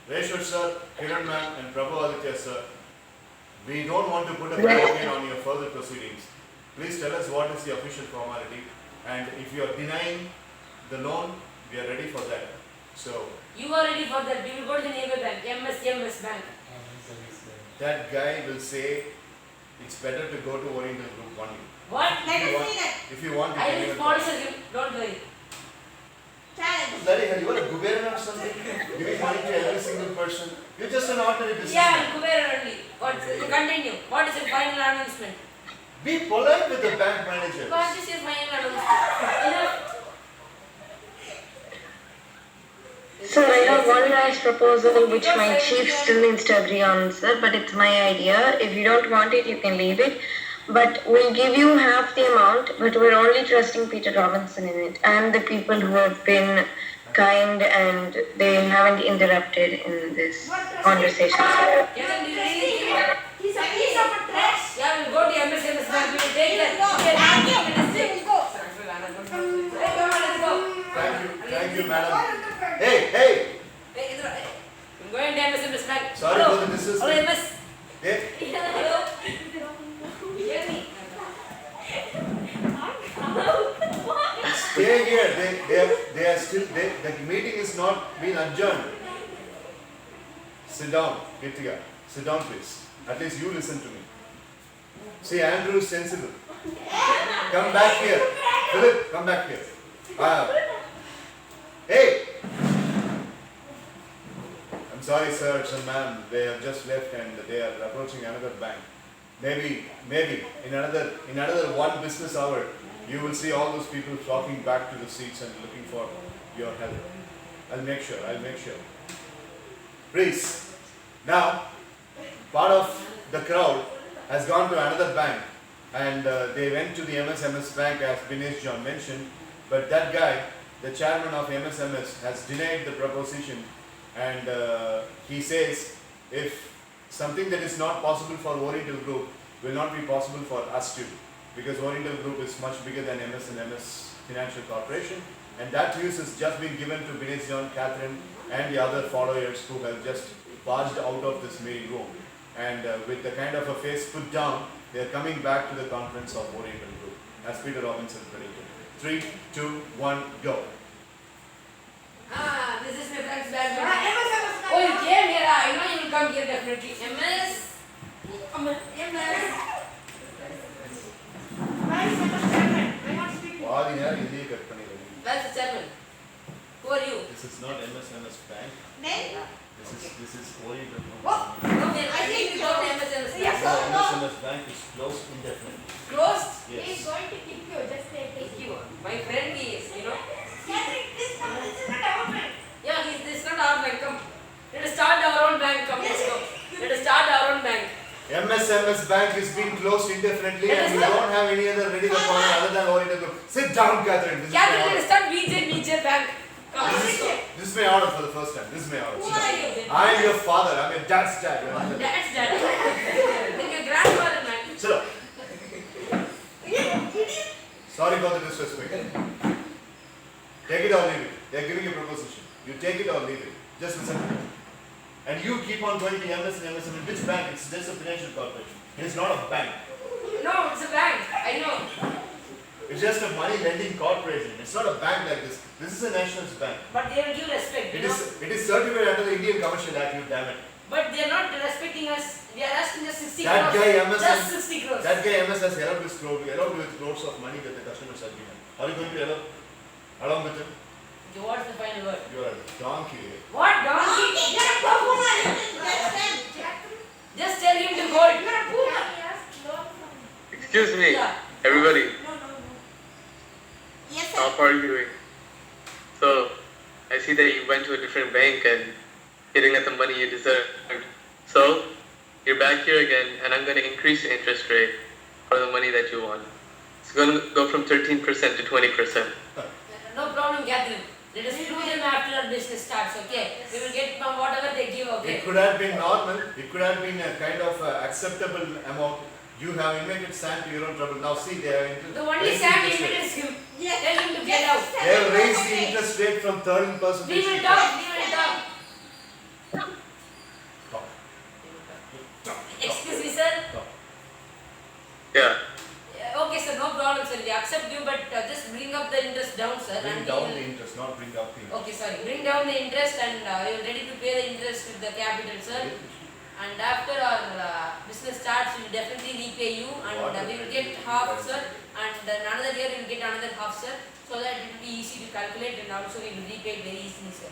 Reshwar sir, Kiran ma'am and Prabhu Aditya sir, we don't want to put a block on your further proceedings. Please tell us what is the official formality, and if you are denying the loan, we are ready for that. So, You are ready for that. We will go to the neighbor bank, MS bank. that guy will say it's better to go to Oriental Group only. What? Let us see that. If you want, you I can will even sponsor you. Don't worry. Challenge. Bloody hell, you are a Guberan or something? Giving money to every single person. You're just an ordinary businessman. Yeah, Kuber only. Continue. What is your final announcement? Be polite with the bank managers. What is your final announcement? Enough. So I have one last proposal which my chief still needs to agree on, sir, but it's my idea. If you don't want it, you can leave it. But we'll give you half the amount, but we're only trusting Peter Robinson in it and the people who have been kind and they haven't interrupted in this conversation. Can you really think? He's a piece of a trash. Yeah, we'll go to MS bank. We will take that. Go. Let's go. Thank you, madam. Hey! Hey, I'm going to MS bank. Sorry Hello. for the disrespect. Hello, MS. Hey, Hello. You hear me? stay here. They are still, the meeting is not been adjourned. Sit down, Kirtiga. Sit down, please. At least you listen to me. See, Andrew is sensible. Come back here. Philip, come back here. Hey! I'm sorry, sir, ma'am. They have just left and they are approaching another bank. maybe in another one business hour, you will see all those people flocking back to the seats and looking for your help. I'll make sure. Please. Now, part of the crowd has gone to another bank, and they went to the MSMS bank as Binesh John mentioned, but that guy, the chairman of MSMS, has denied the proposition, and he says if something that is not possible for Oriental Group will not be possible for us too, because Oriental Group is much bigger than MS and MS Financial Corporation, and that news has just been given to Binesh John, Catherine, and the other followers who have just barged out of this meeting room. And with the kind of a face put down, they are coming back to the conference of Oriental Group, as Peter Robinson predicted. 3, 2, 1, go. This is my friend's bad. Oh, you came here. I know you will come here definitely. MS. பாதி நேரம் இதையே cut பண்ணிடுங்க. Where's the chairman? Who are you? This is not MSMS Bank. Then, This is Oriental Group. No, then I think you go to MSMS. MSMS Bank is closed indefinitely. Closed? Yes. He's going to kick you, just take it. Thank you. My friend is, you know. Catherine, this is not our friend. Yeah, this is not our bank. Come. Let us start our own bank. Come, let's go. Let us start our own bank. MSMS Bank is being closed indefinitely and we don't have any other ready component other than Oriental Group. Sit down, Catherine. This is my Catherine, let us order. start BJ Bank. Come, let's go. This is my order for the first time. This is my order. Who Sit are down. you? I am your father. I am your dad's dad. Your mother. That's that. Then your grandfather, man. Sit down. Sorry for the disrespect. Take it or leave it. They are giving you a proposition. You take it or leave it. Just listen to me. And you keep on going to MS and MS. Which bank? It's just a financial corporation. It is not a bank. No, it's a bank. I know. It's just a money lending corporation. It's not a bank like this. This is a nationalist bank. But they will give respect, you know. It is certified under the Indian Commercial Act, you damn it. But they are not respecting us. They are asking just 60 That crores. guy MS Just 60 crores. That guy MS has allowed with crores of money that the customers have given. Are you going to allow along with him? Okay, what's the final word? You are a donkey. What donkey? you're a buffoon. That's them. Just tell him to go. You're a boomer. Yes, learn from me. Excuse me, Yeah. everybody. No. Yes, sir. Stop arguing. So, I see that you went to a different bank and you didn't get the money you deserved. So, you're back here again and I'm going to increase the interest rate for the money that you want. It's going to go from 13% to 20%. No problem, Catherine. Let us do them after our business starts, okay? We will get from whatever they give, okay? It could have been normal. It could have been a kind of acceptable amount. You have invented sand to your own trouble. Now see, they are into The only raising Sam interest rate. is him. Yes. Tell him to get out. They have raised the interest rate from 13%. We will talk. Excuse me, sir. Yeah. Okay, sir, no problem, sir. We accept you, but just bring up the interest down, sir. Bring and down we the will- interest, not bring up the interest. Okay, sorry. Bring down the interest and you are ready to pay the interest with the capital, sir. And after our business starts, we will definitely repay you and we will get half, sir. And another year we will get another half, sir. So that it will be easy to calculate and also we will repay it very easily, sir.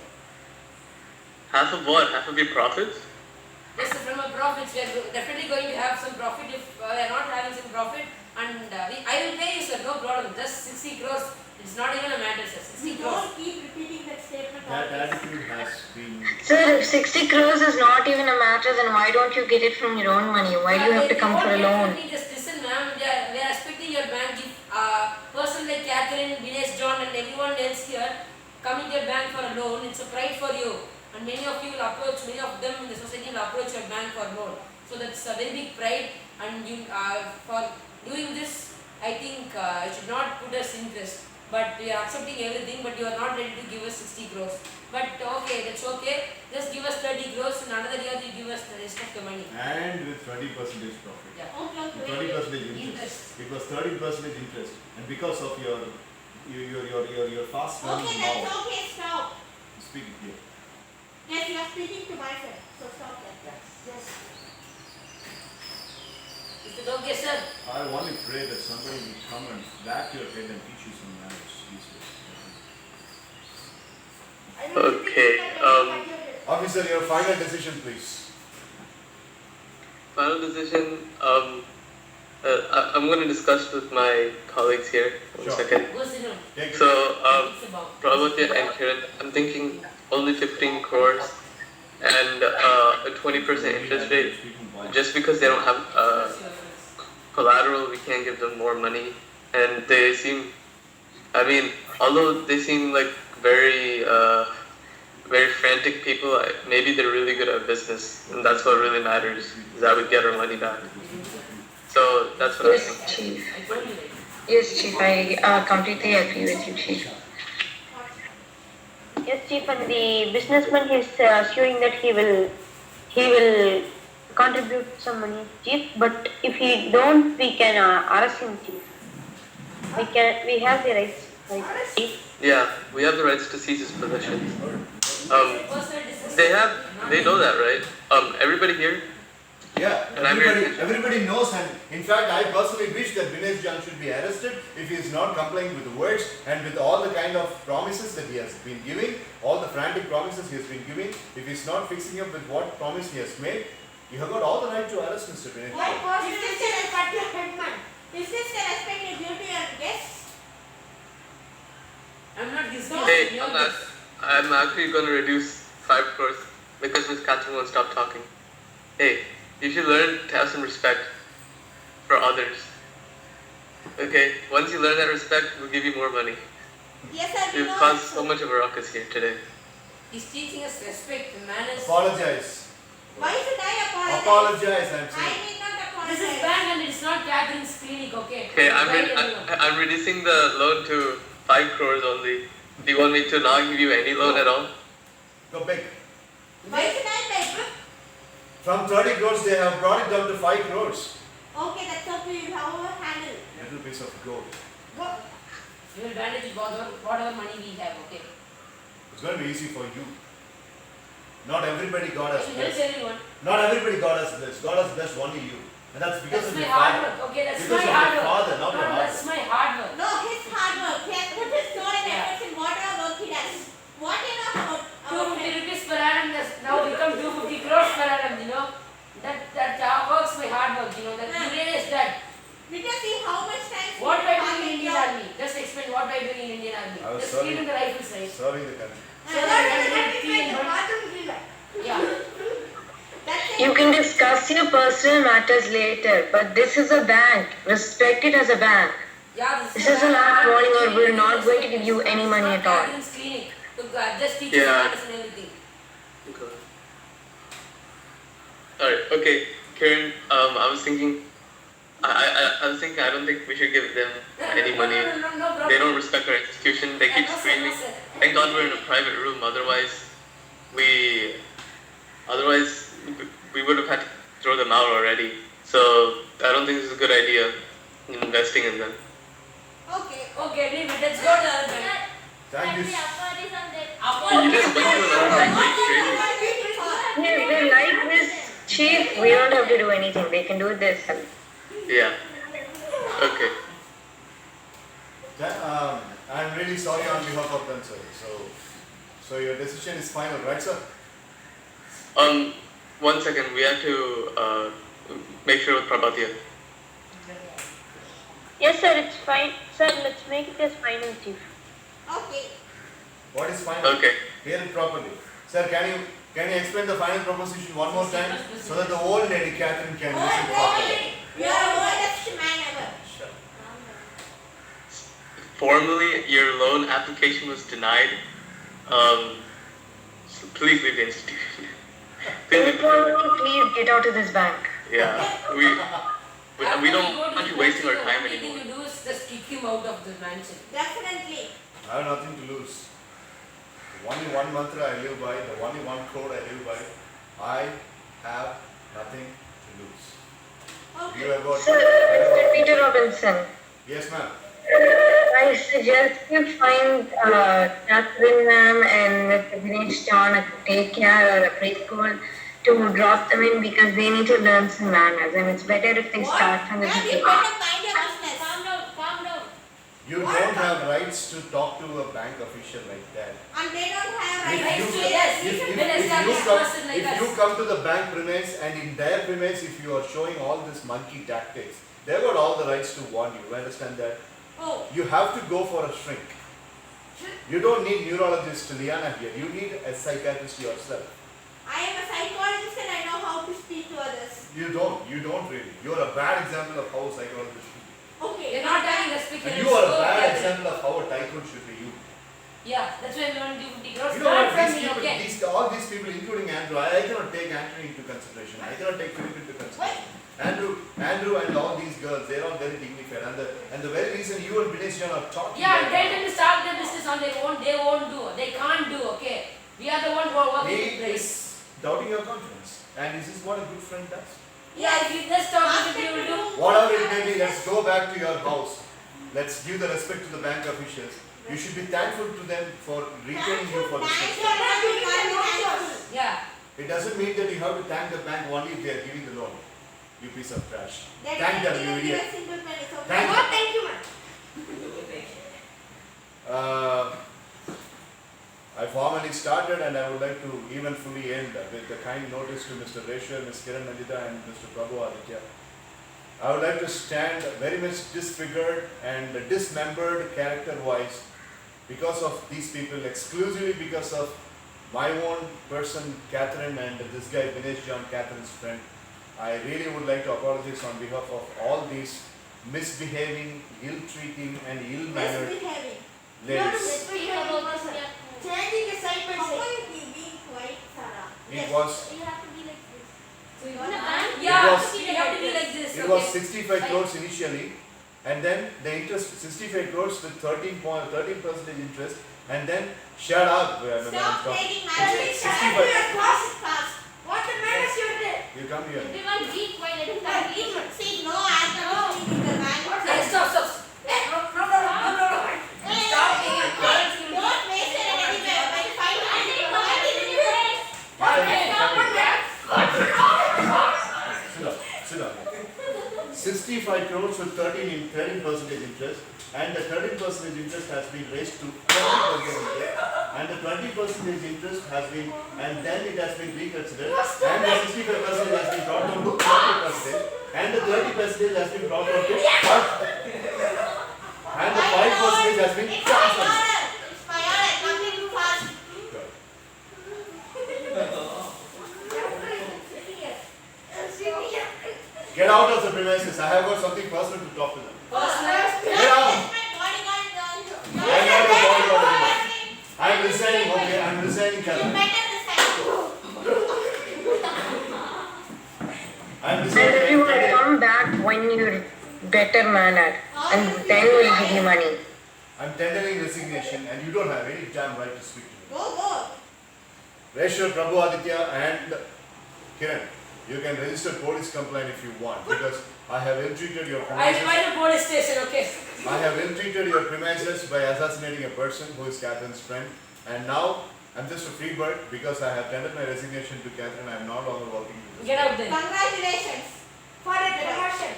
Half of what? Half of your profits? Yes, sir, from our profits, we are definitely going to have some profit if we are not having some profit. And I will pay you, sir, no problem. Just 60 crores. It's not even a matter, sir. 60 crores. Don't keep repeating that statement. That always. attitude has been. Sir, if 60 crores is not even a matter, then why don't you get it from your own money? Why do you have to come for a loan? Just listen, ma'am. We are expecting your bank. If person like Catherine, Binesh John, and everyone else here coming to your bank for a loan, it's a pride for you. And many of you will approach, many of them in the society will approach your bank for loan. So that's a very big pride. And you, for doing this, I think it should not put us interest. But we are accepting everything, but you are not ready to give us 60 crores. But okay, that's okay. Just give us 30 crores and another year you give us the rest of the money. And with 20% profit. Yeah. Okay, With okay. 20% interest. It was 30% interest. And because of your fast running Okay, mouth. that's okay. Stop. Speak here. Yes, you are speaking to myself. So stop that. Yes. Is it okay, sir? I only pray that somebody will come and whack your head and teach you some manners these days. Okay, Officer, your final decision, please. Final decision, I'm going to discuss with my colleagues here. One Sure. second. Go sit down. Take So, It's about. Prabhatya and Kiran, I'm thinking only 15 crores and a 20% interest rate. Just because they don't have collateral, we can't give them more money. And they seem, I mean, although they seem like very, very frantic people, maybe they're really good at business, and that's what really matters. Is that we get our money back. So that's what I Yes, think. Chief. I told you right. Yes, Chief. I completely agree with you, Chief. Yes, Chief. And the businessman is assuring that he will contribute some money, Chief. But if he don't, we can arrest him, Chief. We have the rights, right, Chief? Yeah, we have the rights to seize his possessions. Personal disrespect. They know that, right? Everybody here. Yeah, And I'm here. everybody knows, and in fact, I personally wish that Dinesh John should be arrested if he is not complying with the words and with all the kind of promises that he has been giving, all the frantic promises he has been giving. If he's not fixing up with what promise he has made, you have got all the right to arrest Mr. Dinesh My John. personal is cut your headman. Is this the respect you give to your guests? I'm not his Hey, guest. I'm actually going to reduce 5 crores because Miss Catherine won't stop talking. Hey, you should learn to have some respect for others. Okay, once you learn that respect, we'll give you more money. Yes, sir. we You've know caused it's so true. much of a ruckus here today. He's teaching us respect, manners. Apologize. Why should I apologize? Apologize, I'm I saying. need not apologize. This is bank and it's not Catherine's clinic, okay? Okay, Right, everyone. I'm reducing the loan to 5 crores only. Do you want me to not give you any loan at all? Go big. Why should I pay? From 30 crores, they have brought it down to 5 crores. Okay, that's okay. You have a handle. Little piece of gold. We will manage whatever money we have, okay? It's going to be easy for you. Not everybody got I us should help blessed. everyone. Not everybody got us blessed. God has blessed only you. And that's because That's of my your hard father. work, okay? That's Because my of hard your work. father, not your No, hard that's work. my hard work. No, his hard work. He has put his soul and Yeah. efforts in whatever work he does. What you know about 250 rupees per annum, that's now become 250 crores per annum, you know? That works my hard work, you know? That you realize that. Did you see how much time What he by has doing in in Indian your- Army? Just explain what by doing in Indian Army. I was Just sorry. cleaning the rifles, right? Serving the country. So that you can clean, but Bathroom cleaner. yeah. That's it. You can discuss your personal matters later, but this is a bank. Respect it as a bank. Yeah, This is a last warning or we're not going to give you any money It's at not all. Catherine's clinic to just teach Yeah. us manners and everything. Alright, okay. Karen, I was thinking, I was thinking, I don't think we should give them any money. No problem. They don't respect our institution. They keep No, sir, screaming. no, sir. Thank God we're in a private room. Otherwise, we would have had to throw them out already. So I don't think this is a good idea investing in them. Okay. Okay, leave it. Let's go to the other bank. Thank you. You just went to another bank like crazy. If they like this, Chief, we don't have to do anything. They can do it themselves. Yeah. Okay. I'm really sorry on behalf of them, sir. So your decision is final, right, sir? 1 second. We have to make sure with Prabhatya. Yes, sir, it's fine. Sir, let's make it as final, Chief. Okay. What is final? Okay. Hear it properly. Sir, can you explain the final proposition one more time so that the old lady Catherine can listen properly? You are the oldest man ever. Formally, your loan application was denied. So please leave the institution. Please leave the Informally, please get out of this bank. Yeah. We don't After want we you go to wasting our the time only thing anymore. you do is just kick him out of the mansion. Definitely. I have nothing to lose. The only one mantra I live by, the only one code I live by. I have nothing to lose. Okay. You have got. Sir, Mr. Peter Robinson, Yes, ma'am. I suggest you find Catherine ma'am and Mr. Dinesh John a daycare or a preschool to drop them in because they need to learn some manners, and it's better if they start from the Ma'am, you beginning. better mind your business. Calm down, calm down. You don't have rights to talk to a bank official like that. And they don't have If rights you, to yes. if you come to the bank premise and in their premise, if you are showing all this monkey tactics, They've got all the rights to warn you. Understand that? Oh, You have to go for a shrink. You don't need neurologist Liana here. You need a psychiatrist yourself. I am a psychologist and I know how to speak to others. You don't really. You're a bad example of how a psychologist should be. Okay. You're not having respect. And you are a bad example of how a tycoon should be. You. Yeah, that's why we want to do 50 crores. You know Not what? from These me, people, okay? all these people, including Andrew, I cannot take Andrew into consideration. I cannot take Philip into consideration. Andrew and all these girls, they're all very dignified. And the very reason you and Dinesh John are talking. Yeah, right tell now, them to start their business on their own. They won't do. They can't do, okay? We are the ones who are working He with this. is doubting your confidence. And this is what a good friend does. Yeah, if you just talk to Ask them people, to do. do Whatever it may be, let's go back to your house. Let's give the respect to the bank officials. You should be thankful to them for retaining you for this respect. Yeah. It doesn't mean that you have to thank the bank only if they are giving the loan. You piece of trash. They Thank don't them, you even give idiot. a single penny. So Thank Oh, thank you, ma'am. I formally started and I would like to even fully end with a kind notice to Mr. Reshwar, Ms. Kiran Nandita and Mr. Prabhu Aditya. I would like to stand very much disfigured and dismembered character-wise because of these people, exclusively because of my own person, Catherine, and this guy, Dinesh John, Catherine's friend. I really would like to apologize on behalf of all these misbehaving, ill-treating and ill-mannered misbehaving. ladies. Changing the side by How side. are you being quiet, Sarah? It was You have to be like this. So you want a bank? Yeah, was- you have to be like this, It okay? was 65 crores initially, and then the interest 65 crores with 13% interest, and then shut up. Stop Stop. taking my Actually, place. shut up, you are fast. Fast. What the manners you did? You come here. Everyone be quiet. Everyone be quiet. See, no actor in the bank. Hey, stop. No. Stop taking it. Don't waste it anywhere. By 500. Sit down. 65 crores with 13% interest, and the 13% interest has been raised to 20% interest, and the 20% interest has been, and then it has been reconsidered, and the 65% has been brought down to 30%, and the 30% has been brought down to 5%, and the 5% has been It's my transferred. order. It's my order. Nothing too fast. Get out of the premises. I have got something personal to talk to them. Personal. Get out. It's my bodyguard. I'm not a bodyguard anymore. I'm resigning, okay? I'm resigning, You Catherine. better resign. I'm And resigning. you will come back when you're better mannered, and then we'll give you money. I'm tendering resignation, and you don't have any damn right to speak to me. Go. Reshwar, Prabhu Aditya, and Kiran, you can register police complaint if you want, because I have ill-treated your I premises. find a police station, okay? I have ill-treated your premises by assassinating a person who is Catherine's friend, and now I'm just a free bird because I have tendered my resignation to Catherine. I am no longer working with this. Get out then. Congratulations. For a promotion.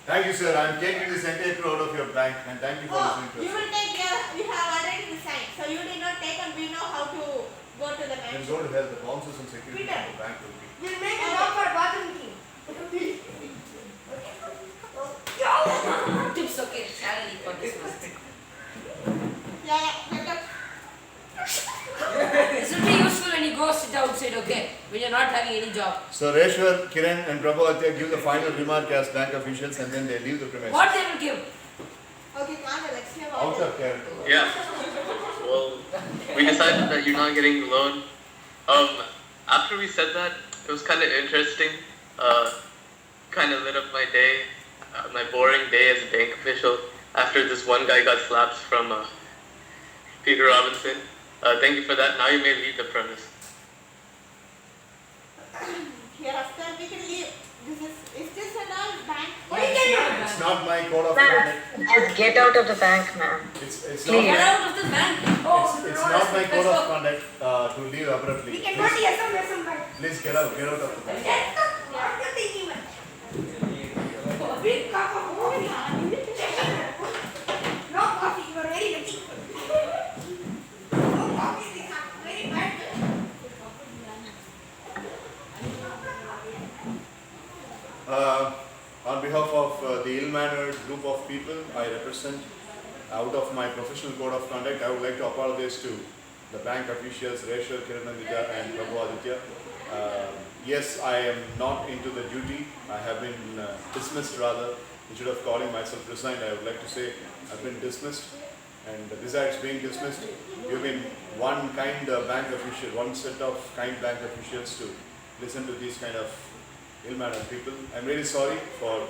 Thank you, sir. I'm taking this entire crew out of your bank, and thank you for Oh, listening to you us. will take care. We have already resigned. So you did not take and we know how to go to the Then bank. go to hell. The bouncers and security Peter. of the bank will be. We'll make a job for bathroom team. Tips, okay? Salary for this month. Yeah. This will be useful when you go sit outside, okay? When you're not having any job. So Reshwar, Kiran, and Prabhu Aditya give the final remark as bank officials, and then they leave the premises. What they will give? Okay, Kanda, let's hear Out about of character. Yeah. Well, we decided that you're not getting the loan. After we said that, it was kind of interesting. Kind of lit up my day, my boring day as a bank official. After this one guy got slapped from Peter Robinson. Thank you for that. Now you may leave the premise. Hereafter we can leave. Is this an all bank? What is it? It's not my code of Ma'am, conduct. just get out of the bank, ma'am. It's Please. not. Get out of the bank. Oh, It's no, not my let's code go. of conduct to leave abruptly. We can go to Please, SM by. please get out of the bank. What are thinking, man? Big cup of coffee. No coffee, you are very lucky. No coffee, this is very bad. On behalf of the ill-mannered group of people I represent, out of my professional code of conduct, I would like to apologize to the bank officials, Reshwar, Kiranandita and Prabhu Aditya. Yes, I am not into the duty. I have been dismissed rather. Instead of calling myself resigned, I would like to say I've been dismissed. And besides being dismissed, you've been one kind bank official, one set of kind bank officials to listen to these kind of ill-mannered people. I'm really sorry for,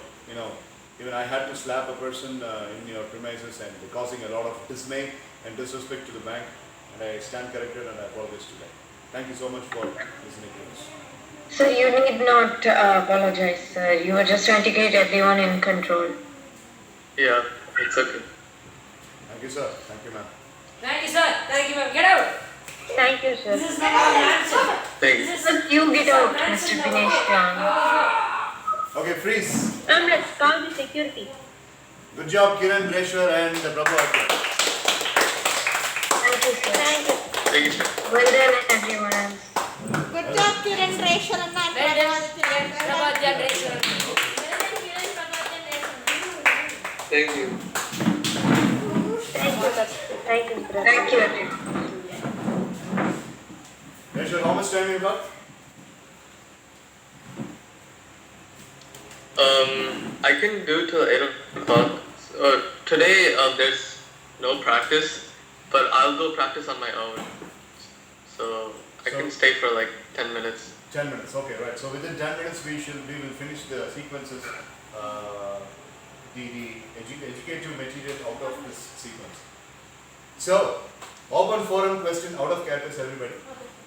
even I had to slap a person in your premises and causing a lot of dismay and disrespect to the bank. And I stand corrected and I apologize to that. Thank you so much for listening to us. Sir, you need not apologize, sir. You were just trying to get everyone in control. Yeah, it's okay. Thank you, sir. Thank you, ma'am. Thank you, sir. Thank you, ma'am. Get out. Thank you, sir. This is not our mansion. Thanks. This is Sir, you get out, our Mr. mansion. Dinesh. Okay, freeze. Let's call the security. Good job, Kiran, Reshwar and Prabhu Aditya. Thank you, sir. Thank you. Thank you, sir. Well done, everyone else. Good job, Kiran, Reshwar and Well done, Kiran, Prabhadya, Reshwar. Thank you. Thank you, sir. Thank you, sir. Thank you, everyone. Reshwar, how much time you got? I can do till 8 o'clock. Today, there's no practice, but I'll go practice on my own. So I can stay for like 10 minutes. 10 minutes, okay, right. So within 10 minutes we will finish the sequences, the educative material out of this sequence. So, open forum question out of characters, everybody.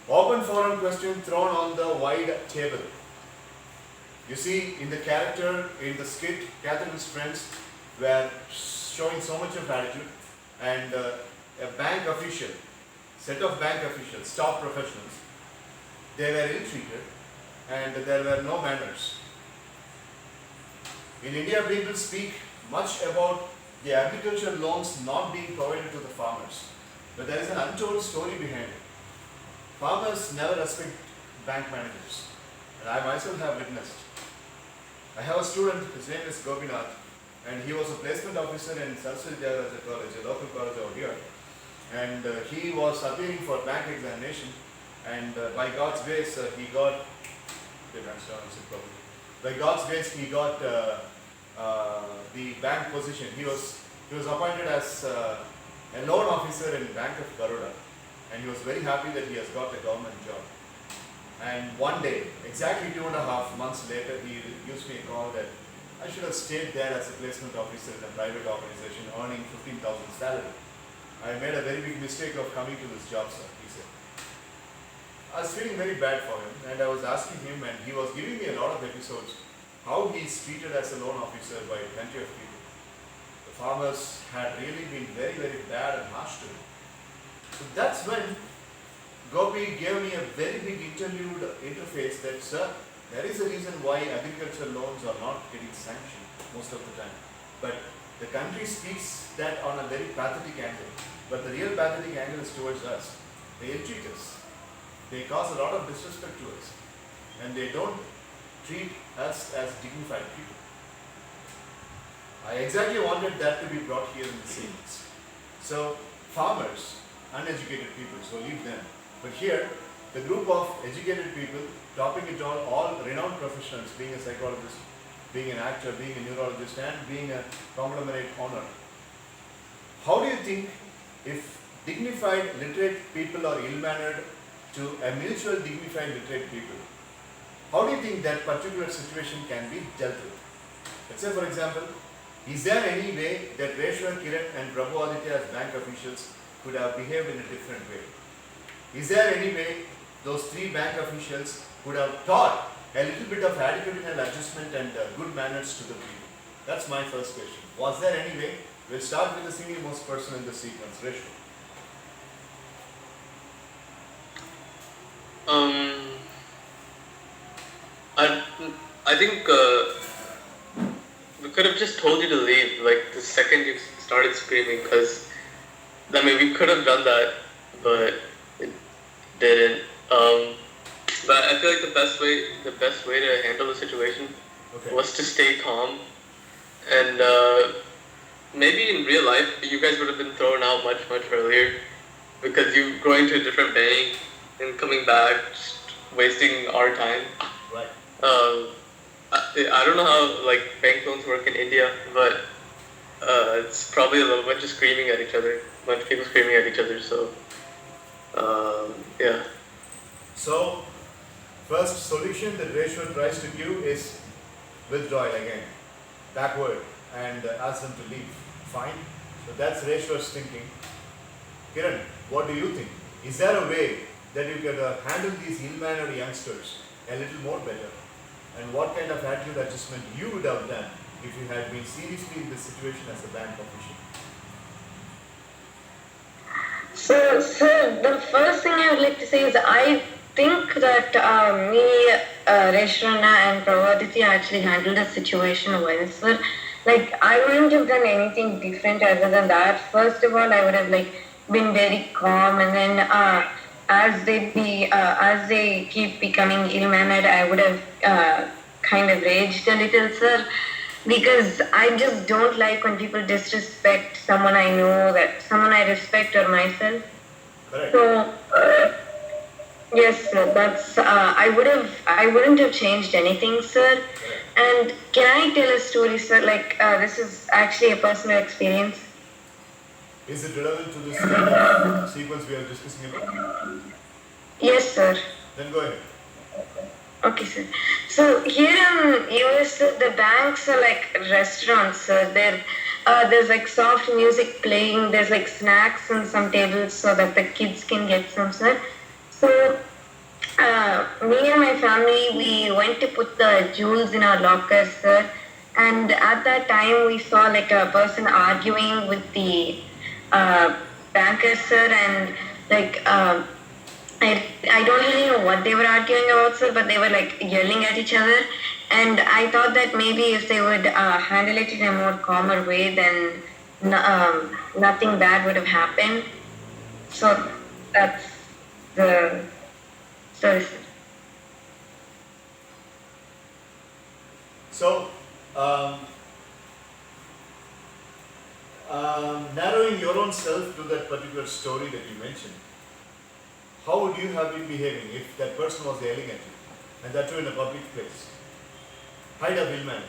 Open forum question thrown on the wide table. You see, in the character, in the skit, Catherine's friends were showing so much of attitude, and a bank official, set of bank officials, top professionals, they were ill-treated and there were no manners. In India, people speak much about the agricultural loans not being provided to the farmers, but there is an untold story behind it. Farmers never respect bank managers, and I myself have witnessed. I have a student, his name is Gopinath, and he was a placement officer in Saraswati Tyagaraja College, a local college out here, and he was appearing for bank examination, and by God's grace he got, by God's grace he got the bank position. He was appointed as a loan officer in Bank of Baroda, and he was very happy that he has got a government job. And one day, exactly 2.5 months later, he gives me a call that I should have stayed there as a placement officer in a private organization earning 15,000 salary. I made a very big mistake of coming to this job, sir, he said. I was feeling very bad for him, and I was asking him, and he was giving me a lot of episodes, how he is treated as a loan officer by plenty of people. The farmers had really been very, very bad and harsh to him. So that's when Gopi gave me a very big interface that, sir, there is a reason why agricultural loans are not getting sanctioned most of the time. But the country speaks that on a very pathetic angle. But the real pathetic angle is towards us. They ill-treat us. They cause a lot of disrespect to us. And they don't treat us as dignified people. I exactly wanted that to be brought here in the scenes. So, farmers, uneducated people, so leave them. But here, the group of educated people, topping it all renowned professionals, being a psychologist, being an actor, being a neurologist, and being a conglomerate owner. How do you think if dignified literate people are ill-mannered to a mutual dignified literate people, how do you think that particular situation can be dealt with? Let's say, for example, is there any way that Reshwar, Kiran and Prabhu Aditya as bank officials could have behaved in a different way? Is there any way those three bank officials could have taught a little bit of attitudinal adjustment and good manners to the people? That's my first question. Was there any way? We'll start with the senior most person in the sequence, Reshwar. I think we could have just told you to leave like the second you started screaming, because I mean we could have done that, but it didn't. But I feel like the best way to handle the situation Okay. was to stay calm, and maybe in real life you guys would have been thrown out much earlier because you going to a different bank and coming back, just wasting our time. Right. I don't know how like bank loans work in India, but it's probably a little bunch of screaming at each other, bunch of people screaming at each other. So yeah. So, first solution that Reshwar tries to give is withdrawal again, backward, and ask them to leave. Fine. So that's Reshwar's thinking. Kiran, what do you think? Is there a way that you could handle these ill-mannered youngsters a little more better? And what kind of attitude adjustment you would have done if you had been seriously in this situation as a bank official? So the first thing I would like to say is I think that me, Reshrana and Pravaditi actually handled the situation well, sir. Like, I wouldn't have done anything different other than that. First of all, I would have been very calm, and then as they keep becoming ill-mannered, I would have kind of raged a little, sir. Because I just don't like when people disrespect someone I know, that someone I respect or myself. Correct. So yes, sir. That's I wouldn't have changed anything, sir. And can I tell a story, sir? This is actually a personal experience. Is it relevant to this kind of sequence we are discussing about? Yes, sir. Then go ahead. Okay, sir. So here in US, the banks are like restaurants, sir. There's like soft music playing. There's like snacks on some tables so that the kids can get some, sir. So me and my family, we went to put the jewels in our lockers, sir. And at that time, we saw like a person arguing with the banker, sir, and I don't really know what they were arguing about, sir, but they were like yelling at each other. And I thought that maybe if they would handle it in a more calmer way, then nothing bad would have happened. So that's the story, sir. So, narrowing your own self to that particular story that you mentioned, how would you have been behaving if that person was yelling at you, and that too in a public place? Hide a Willman.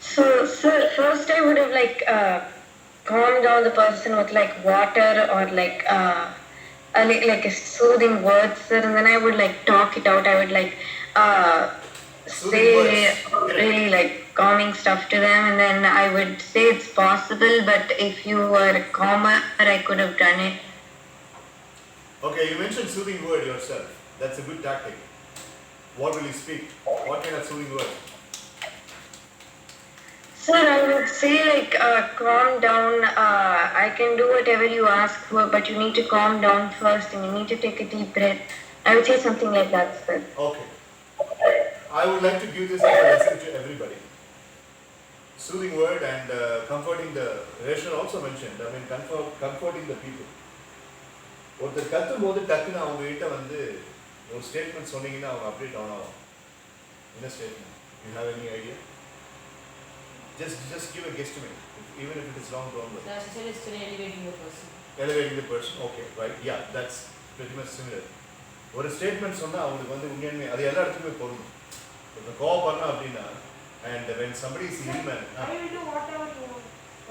So, sir, first I would have calmed down the person with water or like a soothing words, sir, and then I would talk it out. I would Soothing say words. really calming stuff to them, and then I would say it's possible, but if you were calmer, I could have done it. Okay, you mentioned soothing word yourself. That's a good tactic. What will you speak? What kind of soothing word? Sir, I would say calm down. I can do whatever you ask for, but you need to calm down first, and you need to take a deep breath. I would say something like that, sir. Okay. I would like to give this as a lesson to everybody. Soothing word and comforting the, Reshwar also mentioned, comforting the people. ஒருத்தர் கத்தும் போது டக்குன்னு அவங்க கிட்ட ஒரு statement சொன்னீங்கன்னா அவங்க அப்படியே டவுன் ஆகும். என்ன statement? You have any idea? Just give a guesstimate, even if it is wrong. As I said, it's elevating the person. Elevating the person, okay, right? Yeah, that's pretty much similar. ஒரு statement சொன்னா அவங்களுக்கு உண்மையுமே அது எல்லா இடத்துக்குமே பொருந்தும். இப்போ கோவம் பண்ணா அப்படின்னா, and when somebody is human, I will do whatever you want.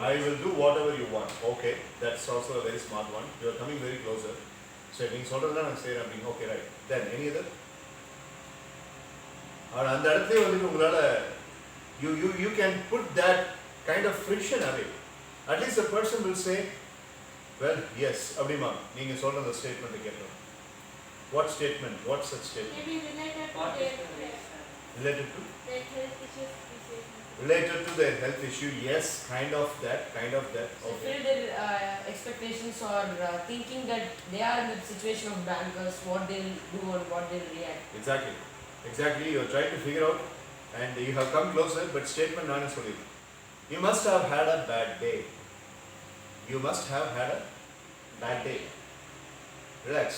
I will do whatever you want. Okay, that's also a very smart one. You are coming very closer. So நீங்க சொல்றதெல்லாம் நான் செய்றேன் அப்படிங்க. Okay, right. Then any other? அந்த இடத்துல உங்களால you can put that kind of friction away. At least the person will say, well, yes, அப்படிமா நீங்க சொல்ற அந்த ஸ்டேட்மெண்ட் கேட்கணும். What statement? What such statement? Maybe related to What their is the reason? Related to? their health issues. Related to their health issue, yes, kind of that. So Okay. feel their expectations or thinking that they are in the situation of bankers, what they'll do and what they'll react. Exactly. You are trying to figure out, and you have come closer, but statement naan solli. You must have had a bad day. You must have had a bad day. Relax.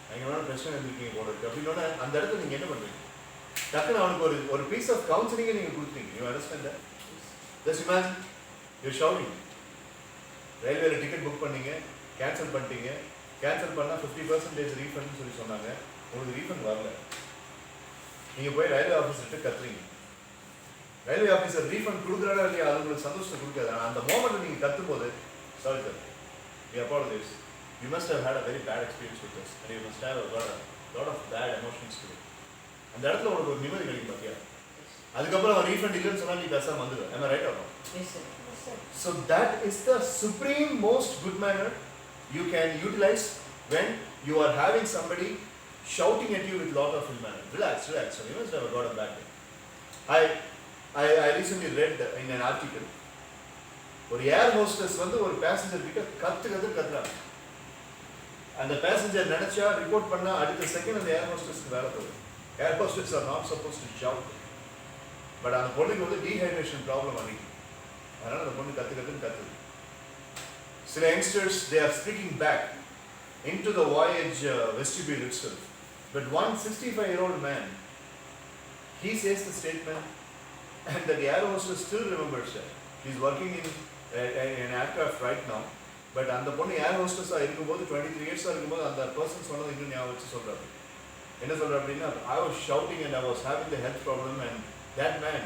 பயங்கரமான பிரச்சனை இருந்திருக்கீங்க போல இருக்கு அப்படின்னா அந்த இடத்துல நீங்கள் என்ன பண்ணுறீங்க? டக்குன்னு அவனுக்கு ஒரு பீஸ் ஆஃப் கவுன்சிலிங்கை நீங்கள் கொடுத்தீங்க. You understand that? Just imagine you shouting. ரயில்வேல டிக்கெட் புக் பண்ணீங்க, கேன்சல் பண்ணிட்டீங்க. கேன்சல் பண்ணால் 50% ரீஃபண்ட்னு சொல்லி சொன்னாங்க. உங்களுக்கு ரீஃபண்ட் வரல. நீங்கள் போய் ரயில்வே ஆஃபீஸர்கிட்ட கத்துறீங்க. ரயில்வே ஆஃபீஸர் ரீஃபண்ட் கொடுக்குறாரா இல்லையா அது உங்களுக்கு சந்தோஷத்தை கொடுக்காது. ஆனால் அந்த மோமெண்ட் நீங்கள் கத்தும் போது sorry sir we apologize. You must have had a very bad experience with us and you must have lot of bad emotions today. அந்த இடத்துல உனக்கு ஒரு நிம்மதி கிடைக்கும் பார்த்தியா? அதுக்கப்புறம் அவன் ரீஃபண்ட் இல்லைன்னு சொன்னால் நீ பேசாமல் வந்துடுவேன். Am I right or wrong? Yes, sir. Yes, sir. So that is the supreme most good manner you can utilize when you are having somebody shouting at you with lot of ill manner. Relax. So you must have got a bad day. I recently read in an article ஒரு ஏர் hostess வந்து ஒரு passenger கிட்ட கத்துறாங்க. அந்த passenger நினைச்சா report பண்ணா அடுத்த second அந்த ஏர் ஹோஸ்டஸ்க்கு வேலை போகுது. Air hostess are not suppose to shout. But அந்த பொண்ணுக்கு வந்து டீஹைட்ரேஷன் ப்ராப்ளம் அன்னைக்கு. அதனால அந்த பொண்ணு கத்துது. சில youngsters they are speaking back into the voyage vestibule itself. But one 65-year-old man, he says the statement and the air hostess still remembers that. He is working in an aircraft right now. But அந்த பொண்ணு ஏர் ஹோஸ்டஸாக இருக்கும்போது 23 இயர்ஸாக இருக்கும்போது அந்த person சொன்னது இன்னும் ஞாபகம் வச்சு சொல்கிறாரு. என்ன சொல்கிறார் அப்படின்னா, I was shouting and I was having the health problem and that man,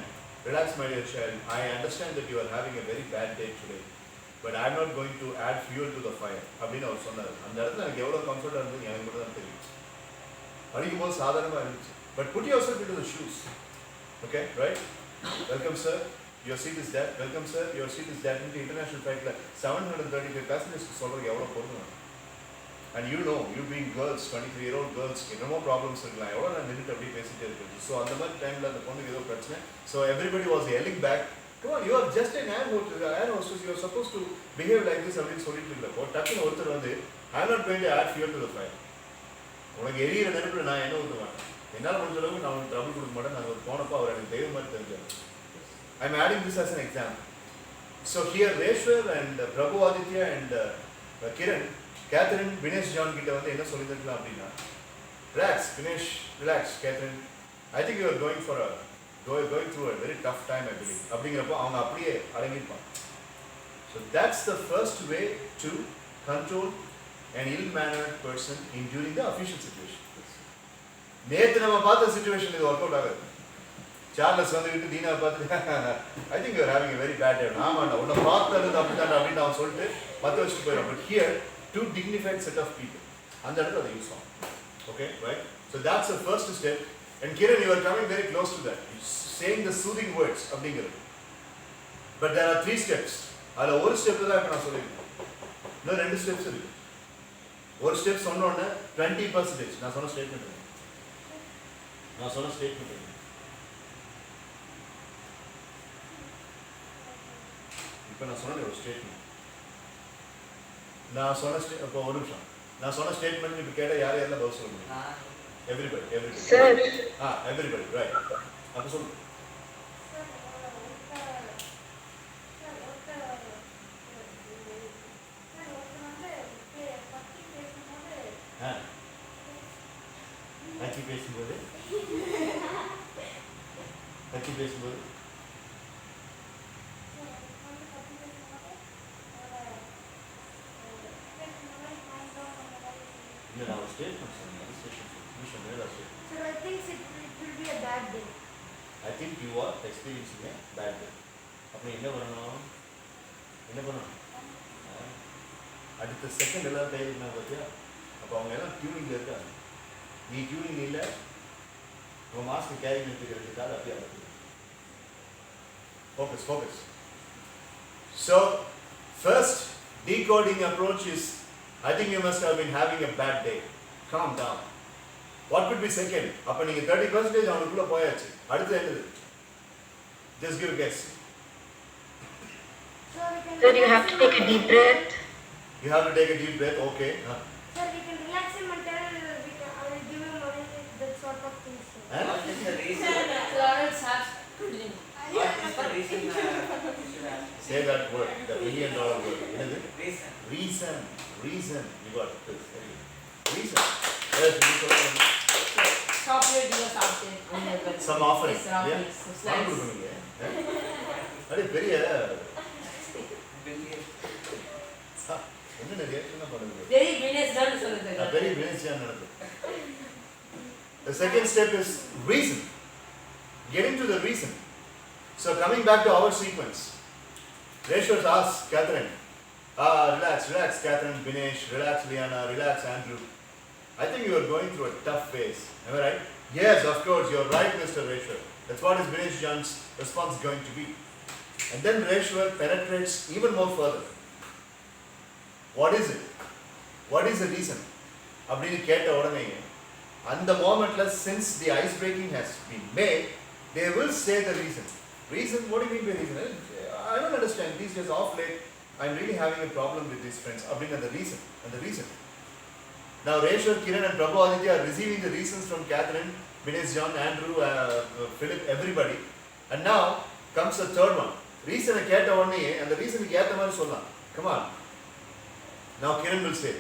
relax my dear child, I understand that you are having a very bad day today. But I am not going to add fuel to the fire. அப்படின்னு அவர் சொன்னார். அந்த இடத்துல எனக்கு எவ்வளோ கம்ஃபர்ட்டாக இருந்தது எனக்கு மட்டும் தான் தெரியும். படிக்கும்போது சாதாரணமாக இருந்துச்சு. But put yourself into the shoes. Okay, right? Welcome sir. Your seat is there. Welcome sir. Your seat is there. இந்த international flightல 735 passengers சொல்றது எவ்வளோ பொருள். And you know, you being girls, 23-year-old girls, என்னமோ ப்ராப்ளம்ஸ் இருக்கலாம். எவ்வளோ நான் நின்றுட்டு அப்படியே பேசிட்டே இருக்குது. ஸோ அந்த மாதிரி டைமில் அந்த பொண்ணுக்கு ஏதோ பிரச்சனை. So everybody was yelling back. Come on, you are just an air hostess. You are supposed to behave like this அப்படின்னு சொல்லிட்டு இருக்கல. டக்குன்னு ஒருத்தர் வந்து I am not going to add fuel to the fire. உனக்கு எரியிற நெருப்பில் நான் என்ன ஊற்ற மாட்டேன். என்னால் முடிஞ்ச அளவுக்கு நான் உனக்கு ட்ரபிள் கொடுக்க மாட்டேன். நாங்கள் போனப்போ அவர் எனக்கு தெய்வம் மாதிரி தெரிஞ்சார். I am adding this as an example. So here Reshwar and Prabhu Aditya and Kiran, Catherine, Vinesh John கிட்ட வந்து என்ன சொல்லியிருக்கலாம் அப்படின்னா, relax Vinesh, relax Catherine, I think you are going through a very tough time I believe. அப்படிங்கிறப்போ அவங்க அப்படியே அடங்கியிருப்பாங்க. So that's the first way to control an ill-mannered person in during the official situation. நேற்று நம்ம பார்த்த situation இது work out ஆகாது. Charles வந்துக்கிட்டு தீனாவை பார்த்துட்டு I think you're having a very bad day. ஆமாண்டா உன்னை பார்த்தது அப்படிதான் அப்படின்னு அவன் சொல்லிட்டு 10 வருஷத்துக்கு போயிடும். But here too dignified set of people அந்த இடத்துல அதை யூஸ் ஆகும். Okay right. So that's the first step. And Kiran, you are coming very close to that. Saying the soothing words அப்படிங்கிறது. But there are 3 steps. அதில் ஒரு step தான் இப்போ நான் சொல்லியிருக்கேன். இன்னும் 2 ஸ்டெப்ஸ் இருக்கு. ஒரு ஸ்டெப் சொன்னோன்னே 20% நான் சொன்ன ஸ்டேட்மெண்ட் இப்போ நான் சொன்ன ஒரு ஸ்டேட்மெண்ட் இப்போ ஒரு நிமிஷம் நான் சொன்ன ஸ்டேட்மெண்ட் இப்போ கேட்டால் யாரெல்லாம் பதில் சொல்ல முடியும்? Everybody Sir. Everybody right. அப்போ சொல்லு. பேசும்போது இல்லை நான் ஒரு ஸ்டேட்மெண்ட் சொன்னேன். So I think it will be a bad day. I think you are experiencing a bad day. அப்போ என்ன பண்ணணும்? அடுத்த செகண்ட் எல்லாம் கையில் இருந்தாங்க பார்த்தியா? அப்போ அவங்க எல்லாம் டியூனிங்கில் இருக்காங்க. நீ டியூனிங் இல்லை, உங்கள் மாஸ்க்கு கேரி பண்ணிட்டுருக்கிறதுக்காக அப்படியே அனுப்புது. Focus. So, first decoding approach is, I think you must have been having a bad day. Calm down. What could be second? அப்போ நீங்கள் 30% அவனுக்குள்ளே போயாச்சு. அடுத்து என்னது? Just give a guess. Sir, you have to take a deep breath. You have to take a deep breath. Okay. Sir, we can relax him and tell I will give him money, that sort of things. What is the reason? Florence has continue. What is the reason? Say that word, the $1 million word. என்னது? Reason. Reason. You got it. Reason. Yes, you told me. Chocolate you are started. Some offering. Yes, Yeah. offerings. It's வாங்கி nice. கொடுக்கணுங்க. அடே பெரிய என்ன reaction பண்ணுது? Very brilliant done சொல்லுங்க. Very brilliant நடக்குது. The second step is reason. Getting to the reason. So coming back to our sequence, Reshwar asks Catherine, relax Catherine, Binesh, relax Liana, relax Andrew. I think you are going through a tough phase. Am I right? Yes, of course, you are right, Mr. Reshwar. That's what is Binesh John's response going to be. And then Reshwar penetrates even more further. What is it? What is the reason? அப்படின்னு கேட்ட உடனே அந்த momentல since the ice breaking has been made, they will say the reason. Reason? What do you mean by reason? I don't understand. These days off late, I'm really having a problem with these friends. அப்படிங்கிற the reason. And the reason. Now Reshwar, Kiran and Prabhu Aditya are receiving the reasons from Catherine, Binesh John, Andrew, Philip, everybody. And now comes the third one. Reason கேட்ட உடனே அந்த ரீசனுக்கு ஏற்ற மாதிரி சொல்லலாம். Come on. Now Kiran will say,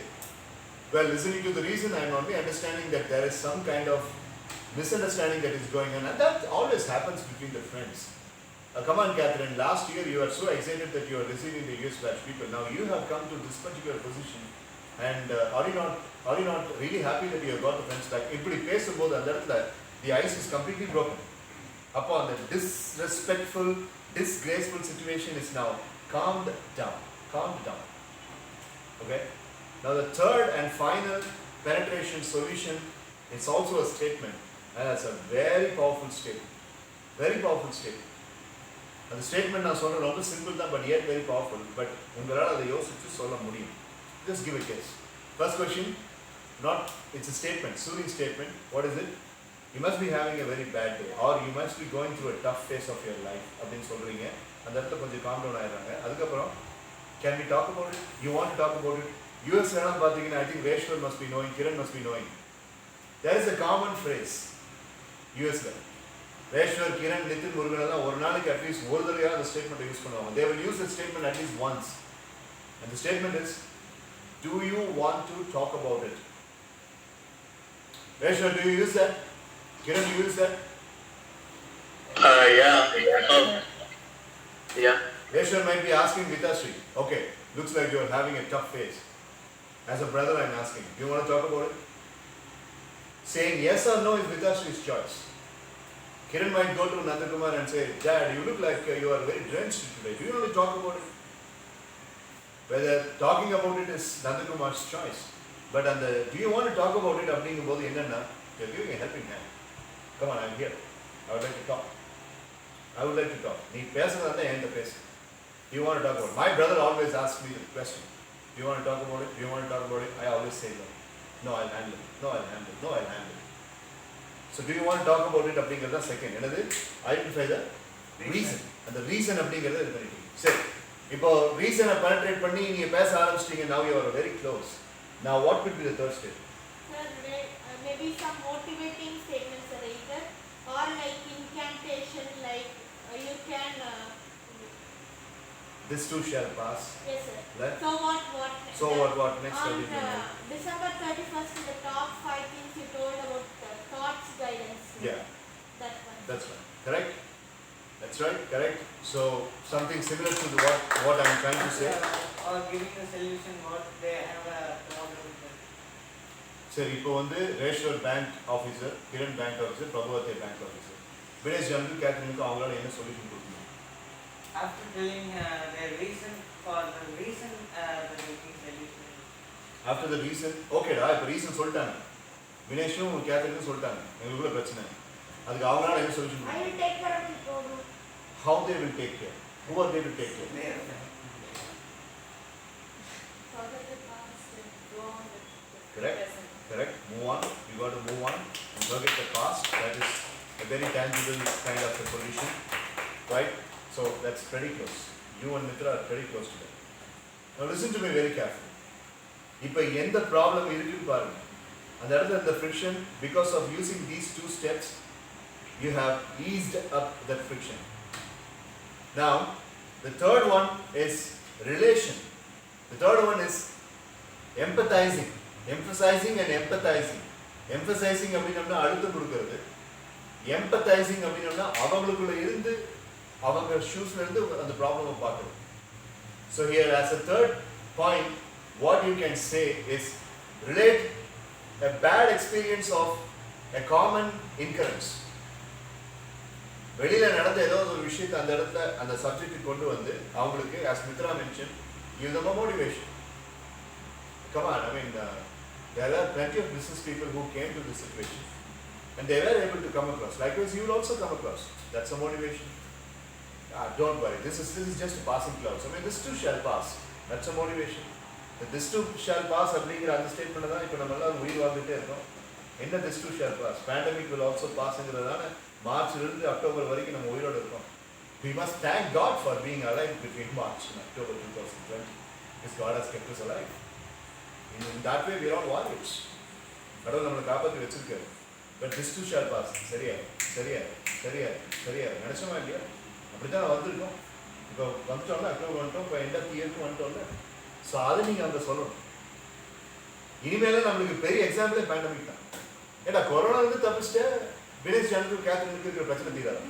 well, listening to the reason, I am only understanding that there is some kind of misunderstanding that is going on, and that always happens between the friends. Come on, Catherine, last year you were so excited that you are receiving the US batch people. Now you have come to this particular position, and are you not really happy that you have got the friends back? இப்படி பேசும்போது அந்த இடத்துல the ice is completely broken. Upon the disrespectful, disgraceful situation is now calmed down. Okay? Now the third and final penetration solution is also a statement, and that's a very powerful statement. Very powerful statement. And the statement நான் சொல்றது ரொம்ப simple தான், but yet very powerful. But உங்களால அதை யோசிச்சு சொல்ல முடியும். Just give a guess. First question, it's a statement, soothing statement. What is it? You must be having a very bad day, or you must be going through a tough phase of your life. அப்படின்னு சொல்றீங்க. அந்த இடத்துல கொஞ்சம் calm down ஆயிடுறாங்க. அதுக்கப்புறம், can we talk about it? You want to talk about it? US எல்லாம் பார்த்தீங்கன்னா, I think Reshwar must be knowing, Kiran must be knowing. There is a common phrase, USல. Reshwar, Kiran, Nitin, Murugan எல்லாம் ஒரு நாளைக்கு at least ஒரு தடவையாவது அந்த statement use பண்ணுவாங்க. They will use that statement at least once. And the statement is, do you want to talk about it? Reshwar, do you use that? Kiran, do you use that? Yeah. Yeah. Reshwar might be asking Vitashri, okay, looks like you are having a tough phase. As a brother, I am asking, do you want to talk about it? Saying yes or no is Vitashri's choice. Kiran might go to Nandakumar and say, Dad, you look like you are very drenched today. Do you want to talk about it? Whether talking about it is Nandakumar's choice. But do you want to talk about it? அப்படிங்கும்போது என்னன்னா, you're giving a helping hand. Come on, I'm here. I would like to talk. நீ பேசுறதா இருந்தா என்கிட்ட பேசு. Do you want to talk about it? My brother always asks me the question. Do you want to talk about it? Do you want to talk about it? I always say no. No, I'll handle it. No, I'll handle it. No, I'll handle it. So do you want to talk about it? அப்படிங்கிறதா second. என்னது? Identify the reason. And the reason அப்படிங்கிறது இது பண்ணிட்டீங்க. சரி. இப்போ ரீசனை penetrate பண்ணி நீங்க பேச ஆரம்பிச்சிட்டீங்க. Now you are very close. Now what would be the third step? Sir, maybe some motivating statements are either, or like incantation, like you can. This too shall pass. Yes, sir. Right? So what? So what next? On What do you do? December 31st, the top 5 things you told about thoughts guidance. Yeah, That one. that's right. Correct? That's right, correct. So something similar to what I'm trying to say. Or giving the solution what they have a problem with. சரி, இப்போ வந்து Reshwar bank officer, Kiran bank officer, பிரபுவத்தே bank officer, Vinesh ஜானுக்கு கேத்ரினுக்கு அவங்களால என்ன solution கொடுக்கணும்? After telling their reason for the reason the making solution. After the reason, ஓகேடா, இப்போ ரீசன் சொல்லிட்டாங்க, வினேஷும் கேத்ரினும் சொல்லிட்டாங்க, எங்களுக்குள்ள பிரச்சனை, அதுக்கு அவங்களால என்ன சொல்யூஷன் I கொடுக்கணும்? will take care of the problem. How they will take care? Who are they to take care? Forget the past and go on with the Correct. present. Correct. Move on. You got to move on and forget the past. That is a very tangible kind of a solution, right? So that's pretty close. You and Mitra are pretty close to that. Now listen to me very carefully. இப்போ எந்த problem இருக்குன்னு பாருங்க. அந்த இடத்துல இந்த friction, because of using these two steps, you have eased up that friction. Now, the third one is relation. The third one is empathizing, emphasizing and empathizing. Emphasising அப்படின்னா அழுத்தம் கொடுக்கறது, எம்பத்தைசிங் அப்படின்னா அவங்களுக்குள்ள இருந்து அவங்க ஷூஸ்ல இருந்து அந்த ப்ராப்ளமை பார்க்கறது. So here as a third point what you can say is relate a bad experience of a common occurrence. வெளியில நடந்த ஏதோ ஒரு விஷயத்தை அந்த இடத்துல அந்த சப்ஜெக்ட் கொண்டு வந்து அவங்களுக்கு as Mitra mentioned give them a motivation. Come on, I mean there are plenty of business people who came to this situation and they were able to come across. Likewise you will also come across. That's a motivation. Don't worry, this is just a passing clouds. I mean this too shall pass. That's a motivation. This too shall pass அப்படிங்கிற அந்த statement தான் இப்போ நம்ம எல்லாம் உயிர் வாழ்ந்துட்டே இருக்கோம். என்ன this too shall pass? Pandemic will also passங்கிறதான மார்ச்லேருந்து அக்டோபர் வரைக்கும் நம்ம உயிரோடு இருக்கோம். We must thank God for being alive between March and October 2020 because God has kept us alive. In that way we are all warriors. கடவுள் நம்மளை காப்பாற்றி வச்சிருக்காரு. But this too shall pass. சரியா நினைச்சோமா இல்லையா? அப்படித்தான் வந்திருக்கோம். இப்போ வந்துட்டோம்ல, அக்டோபர் வந்துட்டோம், இப்போ எண்ட் ஆஃப் இயருக்கு வந்துட்டோம்ல. ஸோ அதை நீங்கள் அங்கே சொல்லணும். இனிமேல நம்மளுக்கு பெரிய எக்ஸாம்பிளே பேண்டமிக் தான். ஏன்னா கொரோனாலேருந்து தப்பிச்சுட்டு வினேஷ் ஜானுக்கு கேத்ரினுக்கு இருக்கிற பிரச்சனை தீராது.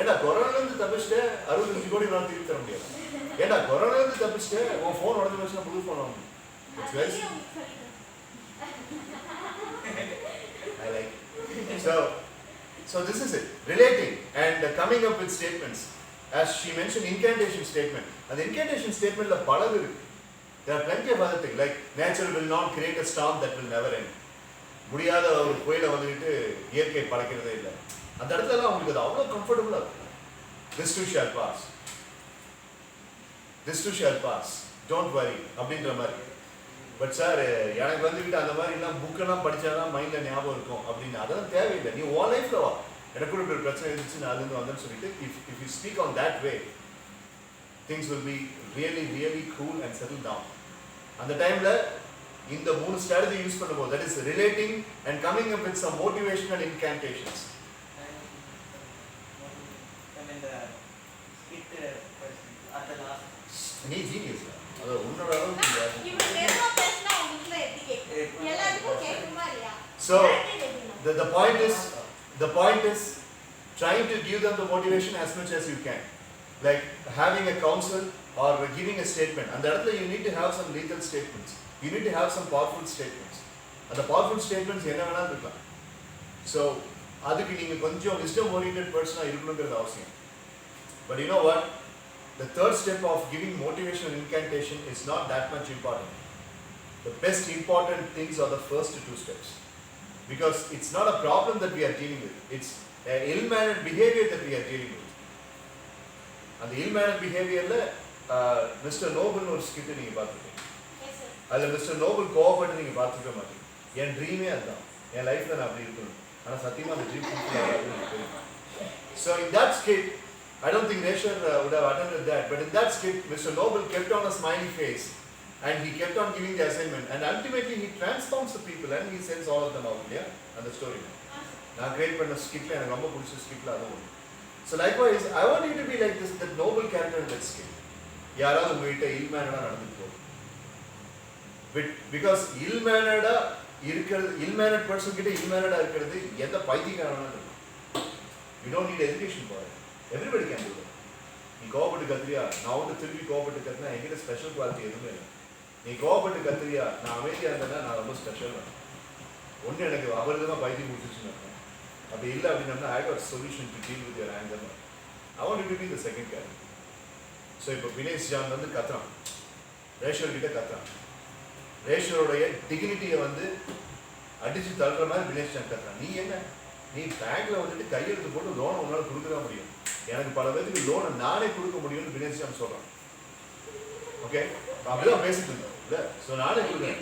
ஏன்னா கொரோனாலேருந்து தப்பிச்சுட்டு 65 கோடி நான் திருப்பி தர முடியாது. ஏன்னா கொரோனாலேருந்து தப்பிச்சுட்டு உன் ஃபோன் உடஞ்சு வச்சுன்னா புது ஃபோன் வாங்கணும். It's very I like it. So this is it. Relating and coming up with statements. As she mentioned, incantation statement. And the incantation statement la palavu irukku. There are plenty of other things like nature will not create a storm that will never end. முடியாத ஒரு கோயிலை வந்துட்டு இயற்கை படைக்கிறதே இல்லை. அந்த இடத்துல அவங்களுக்கு அது அவ்வளோ கம்ஃபர்டபுளாக இருக்கும். This too shall pass. This too shall pass. Don't worry அப்படின்ற மாதிரி. பட் சார் எனக்கு வந்துக்கிட்டு அந்த மாதிரிலாம் புக்கெல்லாம் படித்தாதான் மைண்டில் ஞாபகம் இருக்கும் அப்படின்னு அதெல்லாம் தேவையில்லை. நீ ஓ லைஃப்பில் வா, எனக்கு கூட ஒரு பிரச்சனை இருந்துச்சு, நான் அதுலேருந்து வந்தேன்னு சொல்லிட்டு if you speak on that way, things will be really cool and settle down. அந்த டைமில் இந்த 3 strategy யூஸ் பண்ணும்போது, that is relating and coming up with some motivational incantations. I mean the skit at the last. நீ genius அது உன்னோட அளவுக்கு இவன் வெறும் பேசினா உங்களுக்குள்ள எப்படி கேட்கும்? எல்லாருக்கும் கேட்குமா இல்லையா? So the point is trying to give them the motivation as much as you can, like having a counsel or giving a statement. And that you need to have some lethal statements, you need to have some powerful statements, and the powerful statements enna venal irukla. So adukku neenga konjam wisdom oriented person ah irukanungiradhu avasiyam. But you know what, the third step of giving motivational incantation is not that much important. The best important things are the first 2 steps, because it's not a problem that we are dealing with, it's an ill-mannered behavior that we are dealing with. And the ill-mannered behavior la Mr. Noble ஒரு skit நீங்க பார்த்துருக்கீங்க. அதுல Mr. Noble கோவப்பட்டு நீங்க பார்த்துக்க மாட்டீங்க. என் ட்ரீமே அதுதான், என் லைஃப்ல நான் அப்படி இருக்கணும், ஆனா சத்தியமா அந்த dream fulfil. So in that skit, I don't think Reshwar would have attended that, but in that skit Mr. Noble kept on a smiley face and he kept on giving the assignment, and ultimately he transforms the people and he sends all of them out. Yeah, and the story நான் create பண்ண ஸ்கிட்ல எனக்கு ரொம்ப பிடிச்ச ஸ்கிட்ல அதுவும் ஒன்று. So likewise I want you to be like this, that noble character in that skit. யாராவது உங்ககிட்ட இல்மேனடாக நடந்துட்டு போகும், பிகாஸ் இல்மேனடாக இருக்கிறது, இல்மேனட் பர்சன் கிட்ட இல்மேனடாக இருக்கிறது எந்த பைத்தியக்காரனாக இருக்கும். You don't need education for it, everybody can do that. நீ கோவப்பட்டு கத்துறியா, நான் வந்து திருப்பி கோவப்பட்டு கத்துனா என்கிட்ட ஸ்பெஷல் குவாலிட்டி எதுவுமே இல்லை. நீ கோவப்பட்டு கத்துறியா, நான் அமைதியாக இருந்தேன்னா நான் ரொம்ப ஸ்பெஷல் தான். ஒன்று எனக்கு அபரிதமாக பைத்தியம் முடிச்சிச்சுன்னு இருக்கேன். அப்படி இல்லை அப்படின்னா I got solution to deal with your anchor. I want to be the second character. So இப்போ வினேஷ் ஜான் வந்து கத்துறான், ரேஷ்வர் கிட்ட கத்துறான். ரேஷ்வருடைய டிக்னிட்டியை வந்து அடித்து தள்ளுற மாதிரி வினேஷ் ஜான் கத்துறான். நீ என்ன, நீ பேங்க்ல வந்துட்டு கையெழுத்து போட்டு லோனை உன்னால் கொடுக்க முடியும், எனக்கு பல பேருக்கு லோனை நானே கொடுக்க முடியும்னு வினேஷ் ஜான் சொல்கிறான். ஓகே, அப்படிதான் பேசிட்டு இருந்தோம் இல்லை. ஸோ நானே கொடுக்குறேன்,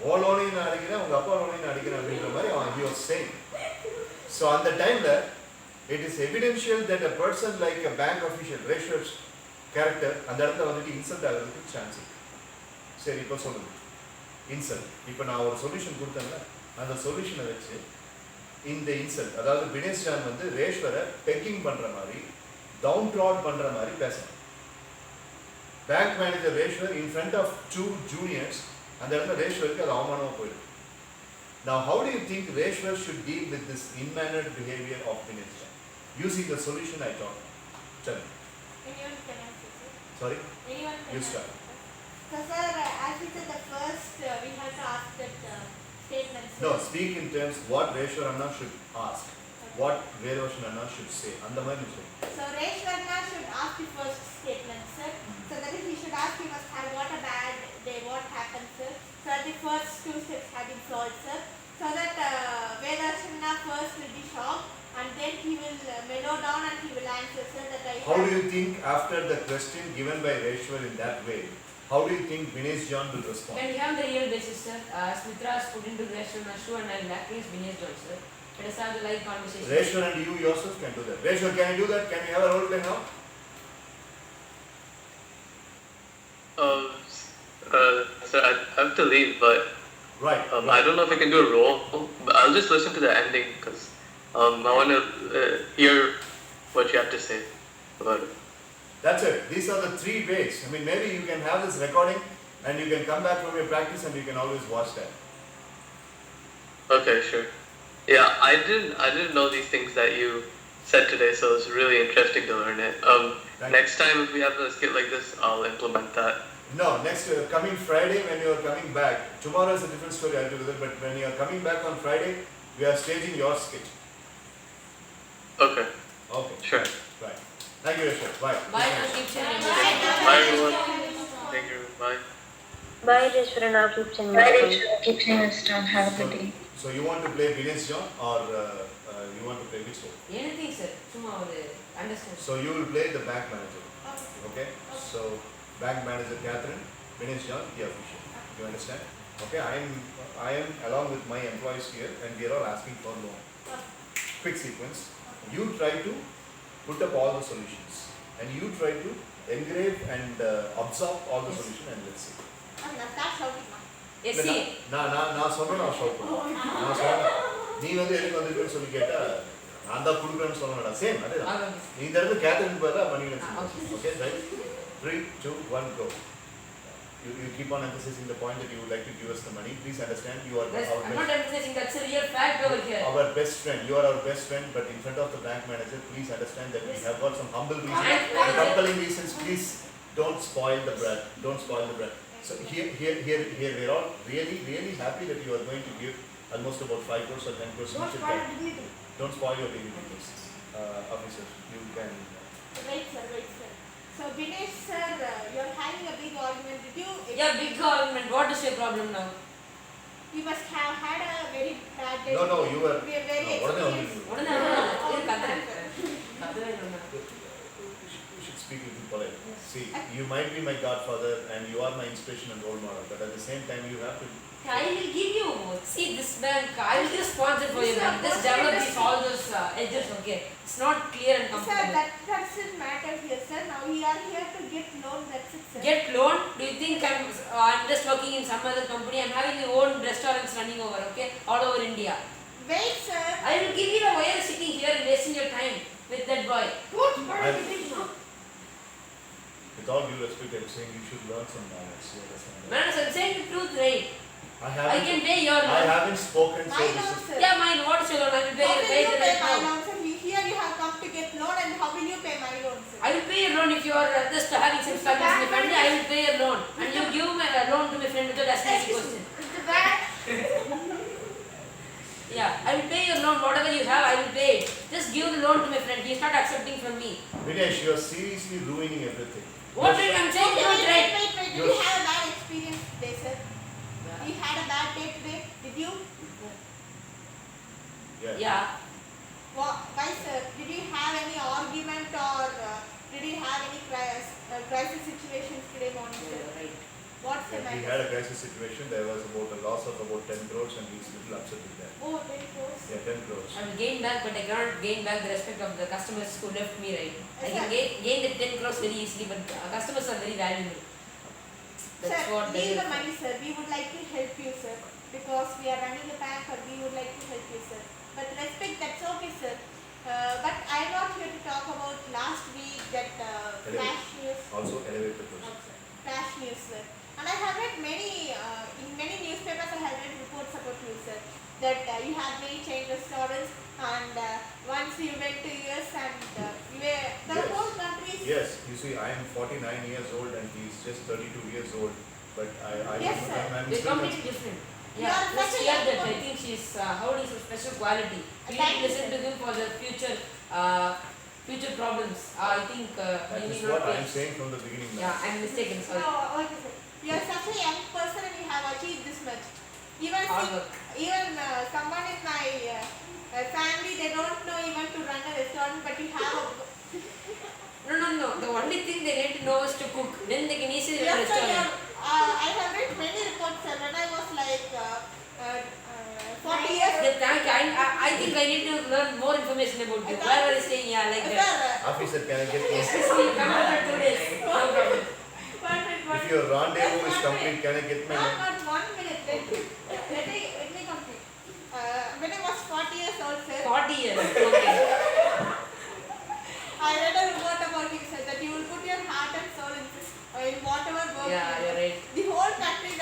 ஓ லோனையும் நான் அடிக்கிறேன், உங்கள் அப்பா லோனையும் நான் அடிக்கிறேன் அப்படின்ற மாதிரி அவன் he was saying. ஸோ அந்த டைமில் it is evidential that a person like a bank official, Reshwar's character, அந்த இடத்துல வந்துட்டு இன்சல்ட் ஆகிறதுக்கு சான்ஸ் இருக்கு. சரி, இப்போ சொல்லுங்க இன்சல்ட். இப்போ நான் ஒரு சொல்யூஷன் கொடுத்தேன்ல, அந்த சொல்யூஷனை வச்சு இந்த இன்சல்ட், அதாவது வினேஷ் ஜான் வந்து ரேஷ்வரை பெக்கிங் பண்ணுற மாதிரி, டவுன் ட்ராட் பண்ணுற மாதிரி பேசணும். Bank manager Reshwar in front of 2 juniors, அந்த இடத்துல ரேஷ்வருக்கு அது அவமானமாக போயிடும். Now, how do you think Reshwar should deal with this in-mannered behavior of Dinesh Jain? Using the solution I taught. Tell me. Anyone can answer, sir? Sorry? Anyone can You start. answer. So sir, as we said the first, we have to ask that statement. Sir. No, speak in terms what Reshwar Anna should ask. What Veeroshan Anna should say. Andamani say. So Reshwarna should ask the first statement, sir. So that is, he should ask, he must have what a bad day, what happened, sir. So the first two steps have been solved, sir. So that Veeroshanna first will be shocked, and then he will mellow down and he will answer, sir. That I How have- do you think after the question given by Reshwar in that way, how do you think Dinesh John will respond? Can we have the real basis, sir? Smitra is put into Reshwar's shoe and I am acting as Vinesh John, sir. Let us have the live conversation. Reshwar and you yourself can do that. Reshwar, can you do that? Can we have a role play now? Sir, I have to leave, but Right. I don't know if I can do a role, but I'll just listen to the ending because I want to hear what you have to say about it. That's it. These are the three ways. I mean, maybe you can have this recording and you can come back from your practice and you can always watch that. Okay, sure. Yeah, I didn't know these things that you said today, so it's really interesting to learn it. Thank Next time if we have a skit like this, I'll implement that. No, next coming Friday when you are coming back, tomorrow is a different story altogether, but when you are coming back on Friday, we are staging your skit. Okay, Okay. sure. Right. Thank you, Reshwar. Bye. Bye, now keep chilling. Bye everyone. Thank you. Bye. Bye, Reshwar, now keep saying Bye, welcome. Reshwar. Keep saying this down. Have a good day. So you want to play Dinesh John or you want to play which role? Anything, sir. Summa understand. So you will play the bank manager. Okay. Okay? So bank manager Catherine, Dinesh John, the official. You understand? Okay, I am along with my employees here and we are all asking for loan. Quick sequence. You try to put up all the solutions and you try to engrave and absorb all the solution and let's see. Start shouting now. Yes, see. நான் சொல்றேன் நான் shout பண்ணுவேன் நான் சொல்றேன் நீ வந்து எதுக்கு வந்திருக்கேன்னு சொல்லி கேட்டா நான் தான் கொடுக்குறேன்னு சொல்லணும்டா சேம் அதேதான் Okay. நீ இந்த இடத்துல கேத்தரின் பேர் தான் பண்ணிக்கலாம் Okay. Okay right 3 2 1 go you keep on emphasizing the point that you would like to give us the money. Please understand you are I'm not emphasizing, that's a real fact over here. our best friend. You are our best friend, but in front of the bank manager, please understand that we have got some humble reasons and compelling reasons. Please don't spoil the bread. Don't spoil the bread. So here, we're all really happy that you are going to give almost about 5 crores or 10 crores. Don't spoil the dignity. Don't spoil your dignity, please. Officer, you can. Wait, sir, wait, sir. So, Dinesh, sir, you're having a big argument. Did you? Yeah, big argument. What is your problem now? You must have had a very bad day. No, you were. We are very No, what are they experienced. What is that? You should speak a little polite. See, you might be my godfather and you are my inspiration and role model, but at the same time, you have to. I will give you. See this bank. I will just sponsor for you. Bank. Just develop these all those edges. Okay. It's not clear and Sir, comfortable. that doesn't matter here, sir. Now we are here to get loan. That's it, sir. Get loan? Do you think I'm just working in some other company? I'm having my own restaurants running over. Okay, all over India. Wait, sir. I will give you the why are you sitting here and wasting your time with that boy. Don't spoil I- the dignity now. With all due respect, I'm saying you should learn some manners. You understand? Man, I'm saying the truth, right? I I haven't. can pay your I loan. haven't spoken so My this loan, is. sir. Yeah, mine. What's your loan? I will pay How your will pay you the pay right my now. loan, sir? Here you have come to get loan, and how will you pay my loan, sir? I will pay your loan if you are just having some struggles in your family. I will pay your loan, and you give my loan to my friend without asking any question. The bank. Yeah, I will pay your loan. Whatever you have, I will pay it. Just give the loan to my friend. He is not accepting from me. Vinesh, you are seriously ruining everything. What did I'm saying? Okay, Not right. wait. Did you have a bad experience today, sir? You had a bad day today? Did you? Yeah. Why, sir? Did you have any argument or did you have any crisis situations today morning, sir? Right. What's the We matter? had a crisis situation. There was about a loss of about 10 crores, and he's little upset with that. Oh, very close. Yeah, 10 crores. I will gain back, but I cannot gain back the respect of the customers who left me, right? I can gain the 10 crores very easily, but customers are very valuable. That's Sir, what leave they the money, sir. We would like to help you, sir. Because we are running a bank, or we would like to help you, sir. But respect, that's okay, sir. But I'm not here to talk about last week that flash news. Also, elevate the question. Flash news, sir. And I have read many, in many newspapers I have read reports about you, sir. that you had many chain restaurants, and once you went to US and you were the Yes. whole country. Yes, you see, I am 49 years old and he is just 32 years old. But Yes, sir. I'm They're still completely different. You Yeah, are let's such a hear young that. I woman. think she's holding some special quality. We need Thank to you, listen sir. to him for the future problems. I think That we is need what not I'm face. saying from the beginning. Yeah, I'm mistaken. Sorry. No, okay, sir. You are such a young person and you have achieved this much. Even Hard work. someone in my family, they don't know even to run a restaurant, but you have a. No. The only thing they need to know is to cook. Then they can easily run a Yes, sir. restaurant. I have read many reports, sir. When I was like 40 years. Then thank you. I think I need to learn more information about you. Where are you staying? Yeah, like that. Sir, Officer, can I get this? Excuse me, come after 2 days. No problem. If your rendezvous is complete, can I get my name? Not 1 minute. Let me complete. When I was 40 years old, sir, 40 years. Okay. I read a report about you, sir, that you will put your heart and soul in whatever work. Yeah, you do. you're right. The whole country,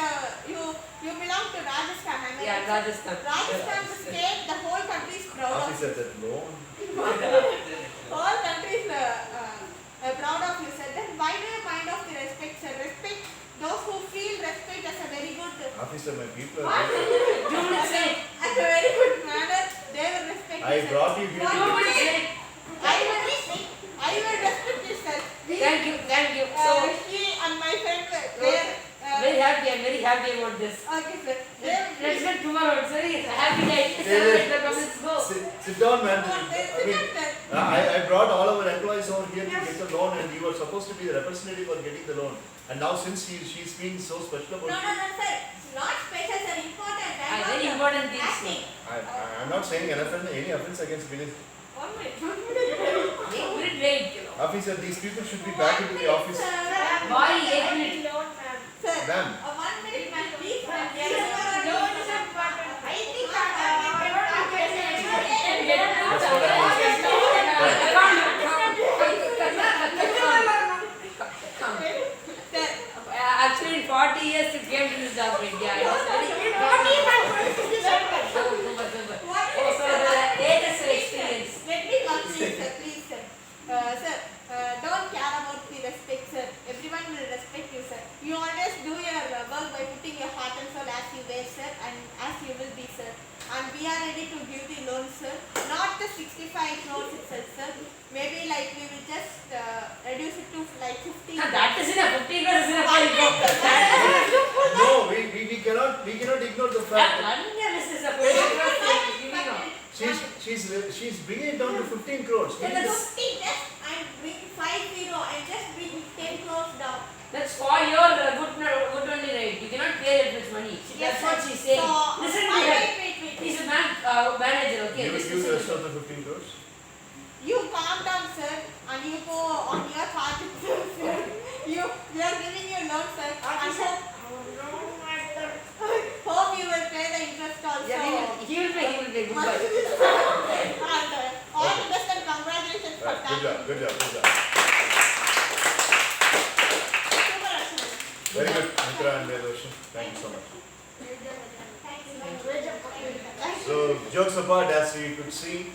you belong to Rajasthan. Am I Yeah, right, sir? Rajasthan. Rajasthan, the state, the whole country is proud of you. Officer, that loan. All country is proud of you, sir. Then why do you mind of the respect, sir? Respect those who feel respect as a very good. Officer, my people What? are very- You will say. As a very good manner, they will respect I you, sir. brought you here What to you will get- say? I will respect you, sir. Thank you. So, She and my friend were very happy. I'm very happy about this. okay, sir. Let's get tomorrow. Sorry, happy day. Yeah. Let's go. Sit down, man. I mean, I brought all our employees over here to get the loan, and you were supposed to be the representative for getting the loan. And now, since she's being so special No, about it, sir. Not special, sir. Important. Very important things. Acting. I'm not saying any offense against Vinay. 1 minute. Wait. Officer, these people should be back into the office. Boy, 8 minutes. Sir, Ma'am. 1 minute, ma'am, please. Ma'am. I think That's what I was saying. Sir, Actually, in 40 years you came to this job, India. Super. Oh, so the latest experience. let me complete, sir, please, sir. Sir, don't care about the respect, sir. Everyone will respect you, sir. You always do your work by putting your heart and soul as you were, sir, and as you will be, sir. And we are ready to give the loan, sir. Not the 65 crores itself, sir. Maybe like we will just reduce it to like 50. That is enough. 50 crores is enough. No, we cannot ignore the fact that she's bringing it down to 15 crores. Then the 50, just I'm bringing 50. I just bring 10 crores down. That's for your good only, right? You cannot pay that much money. That's what she's saying. So, Listen to her. wait. He's a manager, okay? You will Just use the rest listen of the 15 crores? You calm down, sir, and you go on your heart itself, sir. We are giving you loan, sir. I hope you will pay the interest also. Yeah, he will pay. Goodbye. And all the best and congratulations for Right, that. good job. Super, Ashwin. Very good, Mitra and Vedoshi. Thank you so much. So, jokes apart, as you could see,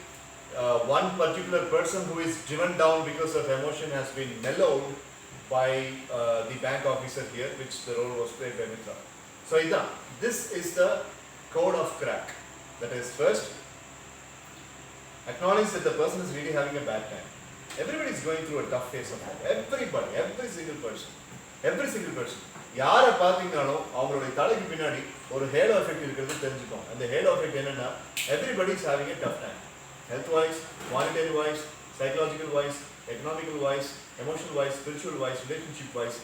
one particular person who is driven down because of emotion has been mellowed by the bank officer here, which the role was played by Mitra. So, this is the code of crack. That is, first, acknowledge that the person is really having a bad time. Everybody is going through a tough phase of life. Everybody, every single person. யாரை பார்த்தீங்கனாலும் அவங்களுடைய தலைக்கு பின்னாடி ஒரு Halo effect இருக்கிறது தெரிஞ்சுக்கோங்க. அந்த Halo effect என்னன்னா everybody is having a tough time. Health wise, monetary wise, psychological wise, economical wise, emotional wise, spiritual wise, relationship wise,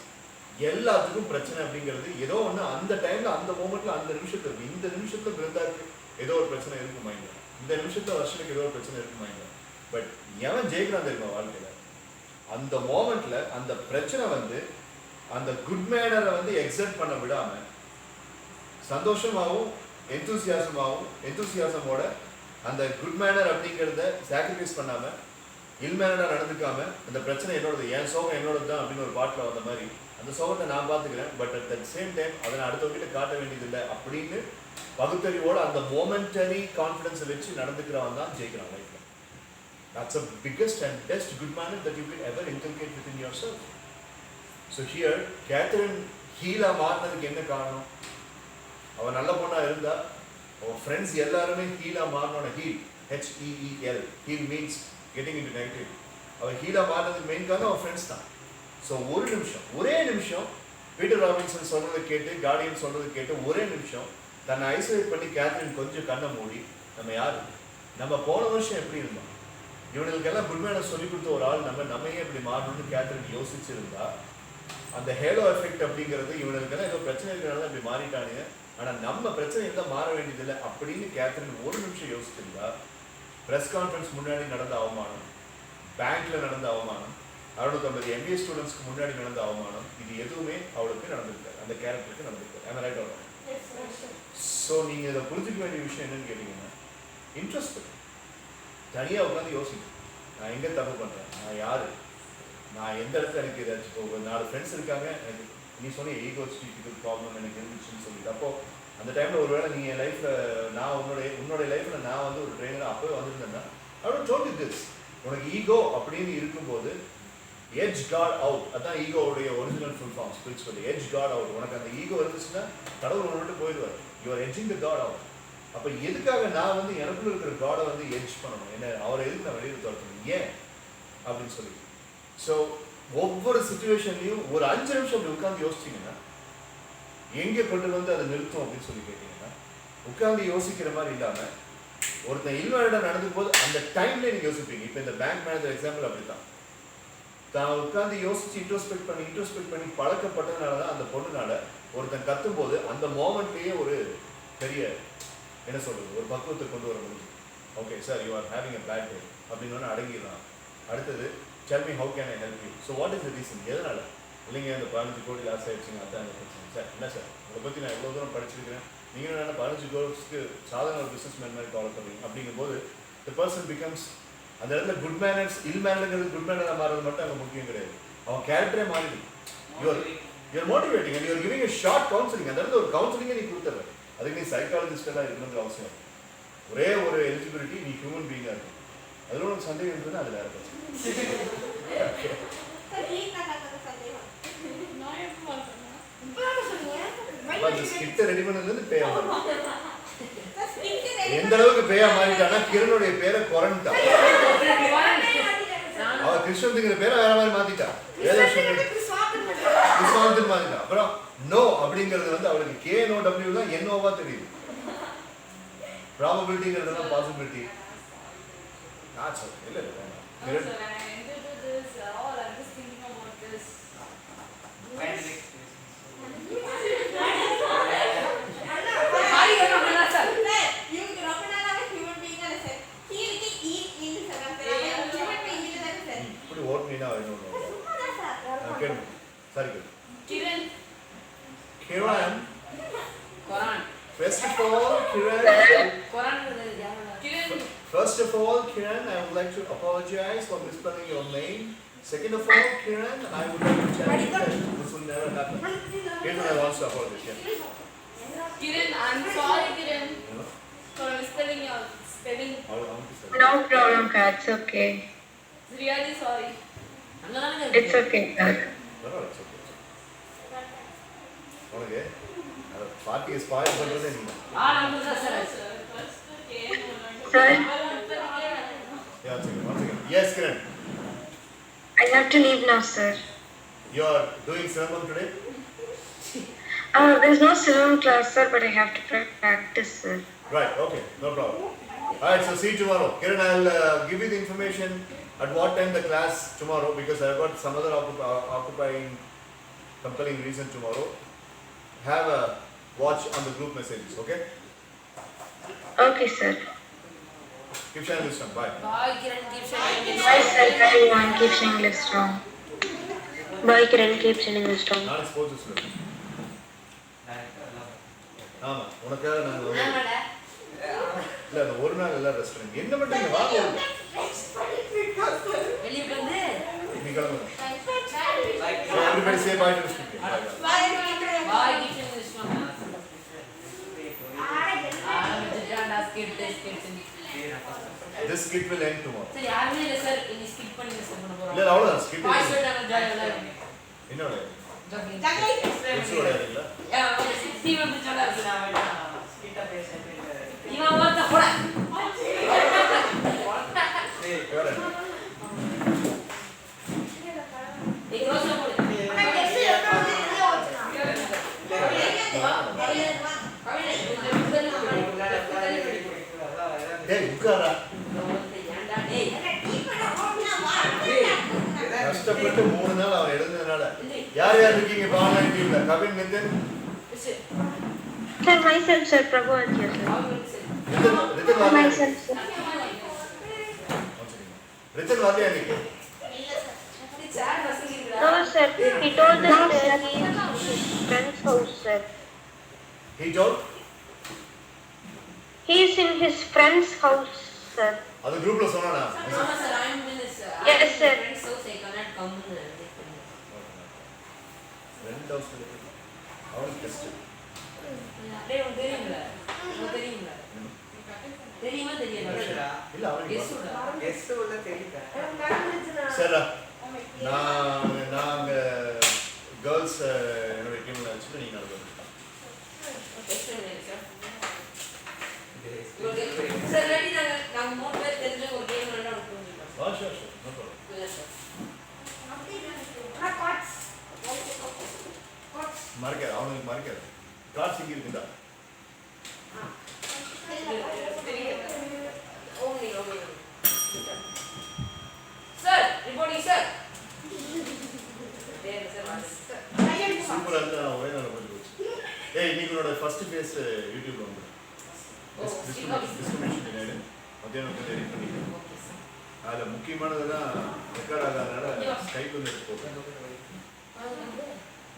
எல்லாத்துக்கும் பிரச்சனை அப்படிங்கிறது ஏதோ ஒன்று அந்த டைம்ல அந்த மோமெண்ட்ல அந்த நிமிஷத்துல இந்த நிமிஷத்துல பிறந்தாருக்கு ஏதோ ஒரு பிரச்சனை இருக்கு மைண்ட்ல, இந்த நிமிஷத்துல வருஷத்துக்கு ஏதோ ஒரு பிரச்சனை இருக்கு மைண்ட்ல. பட் எவன் ஜெயிக்கிறான் தெரியுமா வாழ்க்கையில? அந்த மோமெண்ட்ல அந்த பிரச்சனை வந்து அந்த குட் மேனரை வந்து எக்ஸர்ட் பண்ண விடாம சந்தோஷமாகவும் எந்தூசியாசமோட அந்த குட் மேனர் அப்படிங்கிறத சாக்ரிஃபைஸ் பண்ணாம இல் மேனரா நடந்துக்காம அந்த பிரச்சனை என்னோடது, என் சோகம் என்னோடது தான் அப்படின்னு ஒரு பாட்டில் வந்த மாதிரி அந்த சோகத்தை நான் பார்த்துக்கிறேன், but at the same time அதை நான் அடுத்தவங்கிட்ட காட்ட வேண்டியதில்லை அப்படின்னு பகுத்தறிவோட அந்த மோமெண்டரி கான்ஃபிடன்ஸை வச்சு நடந்துக்கிறவன் தான் ஜெயிக்கிறான் லைஃப்ல. That's the biggest and best good manner that you can ever inculcate within yourself. So here, Catherine ஹீலா மாறினதுக்கு என்ன காரணம்? அவன் நல்ல பொண்ணா இருந்தா அவன் ஃப்ரெண்ட்ஸ் எல்லாருமே ஹீலா மாறினோட heel HEEL heel means getting into negative. அவன் ஹீலா மாறினதுக்கு மெயின் காரணம் அவன் ஃப்ரெண்ட்ஸ் தான். ஸோ ஒரே நிமிஷம் பீட்டர் ராபின்சன் சொல்றதை கேட்டு கார்டியன் சொல்றதை கேட்டு ஒரே நிமிஷம் தன்னை ஐசோலேட் பண்ணி கேத்ரின் கொஞ்சம் கண்ணை மூடி நம்ம யாரு, நம்ம போன வருஷம் எப்படி இருந்தோம், இவனுக்கெல்லாம் குட் மேனர்ஸ் சொல்லி கொடுத்த ஒரு ஆள் நம்ம ஏன் இப்படி மாறணும்னு கேத்ரின் யோசிச்சிருந்தா அந்த ஹேலோ எஃபெக்ட் அப்படிங்கிறது இவனுக்கெல்லாம் ஏதோ பிரச்சனை இருக்கிறனால இப்படி மாறிட்டானுங்க, ஆனால் நம்ம பிரச்சனை எல்லாம் மாற வேண்டியதில்லை அப்படின்னு கேத்ரின் ஒரு நிமிஷம் யோசிச்சிருந்தா ப்ரெஸ் கான்ஃபரன்ஸ் முன்னாடி நடந்த அவமானம், பேங்க்ல நடந்த அவமானம், 650 MBA ஸ்டூடெண்ட்ஸ்க்கு முன்னாடி நடந்த அவமானம், இது எதுவுமே அவளுக்கு நடந்திருக்காரு, அந்த கேரக்டருக்கு நடந்திருக்காரு. am I right or wrong? So நீங்கள் இதை புரிஞ்சுக்க வேண்டிய விஷயம் என்னன்னு கேட்டீங்கன்னா, இன்ட்ரெஸ்ட் தனியாக உட்காந்து யோசிக்கணும். நான் எங்கே தப்பு பண்ணுறேன், நான் யாரு, நான் எந்த இடத்துல எனக்கு ஏதாச்சும் இப்போ 4 ஃப்ரெண்ட்ஸ் இருக்காங்க, எனக்கு நீ சொன்ன ஈகோஸ்டிக் ப்ராப்ளம் எனக்கு இருந்துச்சுன்னு சொல்லிட்டு, அப்போது அந்த டைமில் ஒருவேளை நீங்கள் என் லைஃப்பில் நான் உன்னுடைய லைஃப்பில் நான் வந்து ஒரு ட்ரெயினர் அப்போவே வந்திருந்தேன்னா I told you this, உனக்கு ஈகோ அப்படின்னு இருக்கும்போது எட்ஜ் காட் அவுட், அதான் ஈகோவுடைய original full form spiritually, edge God out. உனக்கு அந்த ஈகோ இருந்துச்சுன்னா கடவுள் விட்டு போயிடுவார், you are edging the God out. அப்போ எதுக்காக நான் வந்து எனக்குள்ள இருக்கிற காடை வந்து எட்ஜ் பண்ணணும், என்ன அவரை எதுக்கு நான் வெளியில் துரத்தணும், ஏன் அப்படின்னு சொல்லி. ஸோ ஒவ்வொரு சுச்சுவேஷன்லையும் ஒரு 5 நிமிஷம் அப்படி உட்காந்து யோசிச்சிங்கன்னா எங்கே கொண்டு வந்து அதை நிறுத்தும் அப்படின்னு சொல்லி கேட்டீங்கன்னா, உட்காந்து யோசிக்கிற மாதிரி இல்லாமல் ஒருத்தன் இன்வால்வ்டாக நடந்துக்கும் போது அந்த டைம்ல நீங்கள் யோசிப்பீங்க. இப்போ இந்த பேங்க் மேனேஜர் எக்ஸாம்பிள் அப்படி தான், தான் உட்காந்து யோசிச்சு இன்ட்ரோஸ்பெக்ட் பண்ணி பழக்கப்பட்டதுனால தான் அந்த பொண்ணுனால ஒருத்தன் கத்தும் போது அந்த மோமெண்ட்லேயே ஒரு பெரிய என்ன சொல்றது ஒரு பக்குவத்தை கொண்டு வர முடியும். Okay sir, you are having a bad day அப்படின்னு அடங்கிடலாம். அடுத்தது tell me how can I help you. So what is the reason? எதனால இல்லைங்க இந்த 15 கோடி லாஸ் ஆயிடுச்சுங்க, அதான் பிரச்சனை. சார் என்ன சார், உங்களை பற்றி நான் எவ்வளோ தூரம் படிச்சிருக்கிறேன், நீங்கள் என்ன 15 கோடிக்கு சாதாரண ஒரு பிஸ்னஸ் மேன் மாதிரி ஃபாலோ பண்ணுறீங்க அப்படிங்கும்போது the person becomes அந்த இடத்துல குட் மேனர்ஸ் இல் மேனர்ங்கிறது குட் மேனராக மாறது மட்டும் அங்கே முக்கியம் கிடையாது, அவன் கேரக்டரே மாறிடும். You're motivating and you're giving a short counselling. அந்த இடத்துல ஒரு கவுன்சிலிங்கே நீ கொடுத்துட்ற, அதுக்கு நீ சைக்காலஜிஸ்டெல்லாம் இருக்கணுங்கிற அவசியம். ஒரே ஒரு எலிஜிபிலிட்டி, நீ ஹியூமன் பீயிங்காக இருக்கும். அதில் உனக்கு சந்தேகம் இருந்ததுன்னா அது வேறு பிரச்சனை. ஸ்கிரிப்டை ரெடி பண்ணதுலேருந்து பேயா மாறிட்டான். எந்த அளவுக்கு பேயா மாறிட்டான்னா கிரணுடைய பேரை குறைஞ்சிட்டான். அவ கிருஷ்ணத்துங்கிற பேரை வேற மாதிரி மாத்திட்டான், கிருஷ்ணாந்தன் மாத்திட்டான். அப்புறம் நோ அப்படிங்கிறது வந்து அவளுக்கு KNOW தான் என்னோவா தெரியுது. ப்ராபபிலிட்டிங்கிறதுலாம் பாசிபிலிட்டி. நான் சொல்றேன் இல்லை Sorry, Kiran. First of all, Kiran, I would like to apologize for misspelling your name. Second of all, Kiran, I would like to tell you that this will never happen. Here's what I want to apologize. Yeah. Kiran, I'm sorry, Kiran, for misspelling your spelling. No problem, Kat. It's okay. Really sorry. It's okay, Kat. No, it's okay. Okay. Party is spoiled for the day. Sir, Yeah, once again. Yes, Kiran. I have to leave now, sir. You are doing Siramam today? There's no Sivam class, sir, but I have to practice, sir. Right, okay, no problem. Alright, so see you tomorrow. Kiran, I'll give you the information at what time the class tomorrow, because I've got some other occupying compelling reason tomorrow. Have a watch on the group messages, okay? Okay, sir. Keep shining wisdom. Bye. Bye, Kiran. Keep shining. Bye, sir. Everyone, keep shining live strong. Bye, Kiran. Keep shining live strong. நான் sports student. ஆமா, உனக்காக நான் இல்ல அந்த ஒரு நாள் எல்லாம் rest எடுங்க. என்ன பண்றீங்க? வாங்க. வெளிய வந்து நீ கிளம்புங்க. So everybody say bye to the speaker. Bye. bye, keep shining. skit will end tomorrow. சரி யாருமே இல்ல சார் இன்னி ஸ்கிப் பண்ணி சார் பண்ண போறோம். இல்ல அவ்வளவுதான் skit. பாய்ஸ் விளையாட ஜாலியா என்னோட ஜாகிங். எக்ஸ் விளையாடுறீங்களா? யா ஒரு 60 வந்து சொல்றாரு. நான் வேணா ஸ்கிட்ட பேசுறேன். இவன் வந்து போட. ஏய் வேற ஏய் ரோஸ் போடு. டேய் உட்காரா. கஷ்டப்பட்டு 3 நாள் அவன் எழுந்ததுனால யார் யார் இருக்கீங்க இப்போ ஆன்லைன் டீம்ல? Kavin, Nitin, Sir, myself, sir. Prabhu and you, sir. ரித்தன் வாங்க. Myself, sir. ரித்தன் வாங்க இன்னைக்கு. No, sir. He told us that he is in his friend's house, sir. He told He is in his friend's house, sir. அது குரூப்ல சொன்னானா? ஆமா sir I am in this. Yes, sir. So say cannot come in. ரெண்டு house இருக்கு. அவனுக்கு test. டேய் உனக்கு தெரியும்ல? உனக்கு தெரியும்ல? தெரியுமா தெரியல? இல்ல அவனுக்கு எஸ் உள்ள தெரியல. சரிடா. நாங்க கேர்ள்ஸ் என்னோட டீம்ல வச்சுட்டு நீங்க நடந்து. சார் ரெடி நாங்க 3 பேர் தெரிஞ்ச ஒரு கேம் விளையாட போறோம். Sure no problem. மறக்காத அவனுக்கு மறக்காத. கார்ட்ஸ் இங்க இருக்குதா? Sir reporting sir. சூப்பரா இருந்தா ஒரே நாள் போட்டு போச்சு. ஏய் இன்னைக்கு உன்னோட ஃபர்ஸ்ட் ஃபேஸ் யூடியூப்ல வந்து டிஸ்கிரிமினேஷன் டினைடு மத்தியானம் வந்து எடிட் பண்ணிக்கிறேன். அதில் முக்கியமானதெல்லாம் ரெக்கார்ட் ஆகாதனால ஸ்கைப் வந்து எடுத்து போட்டேன்.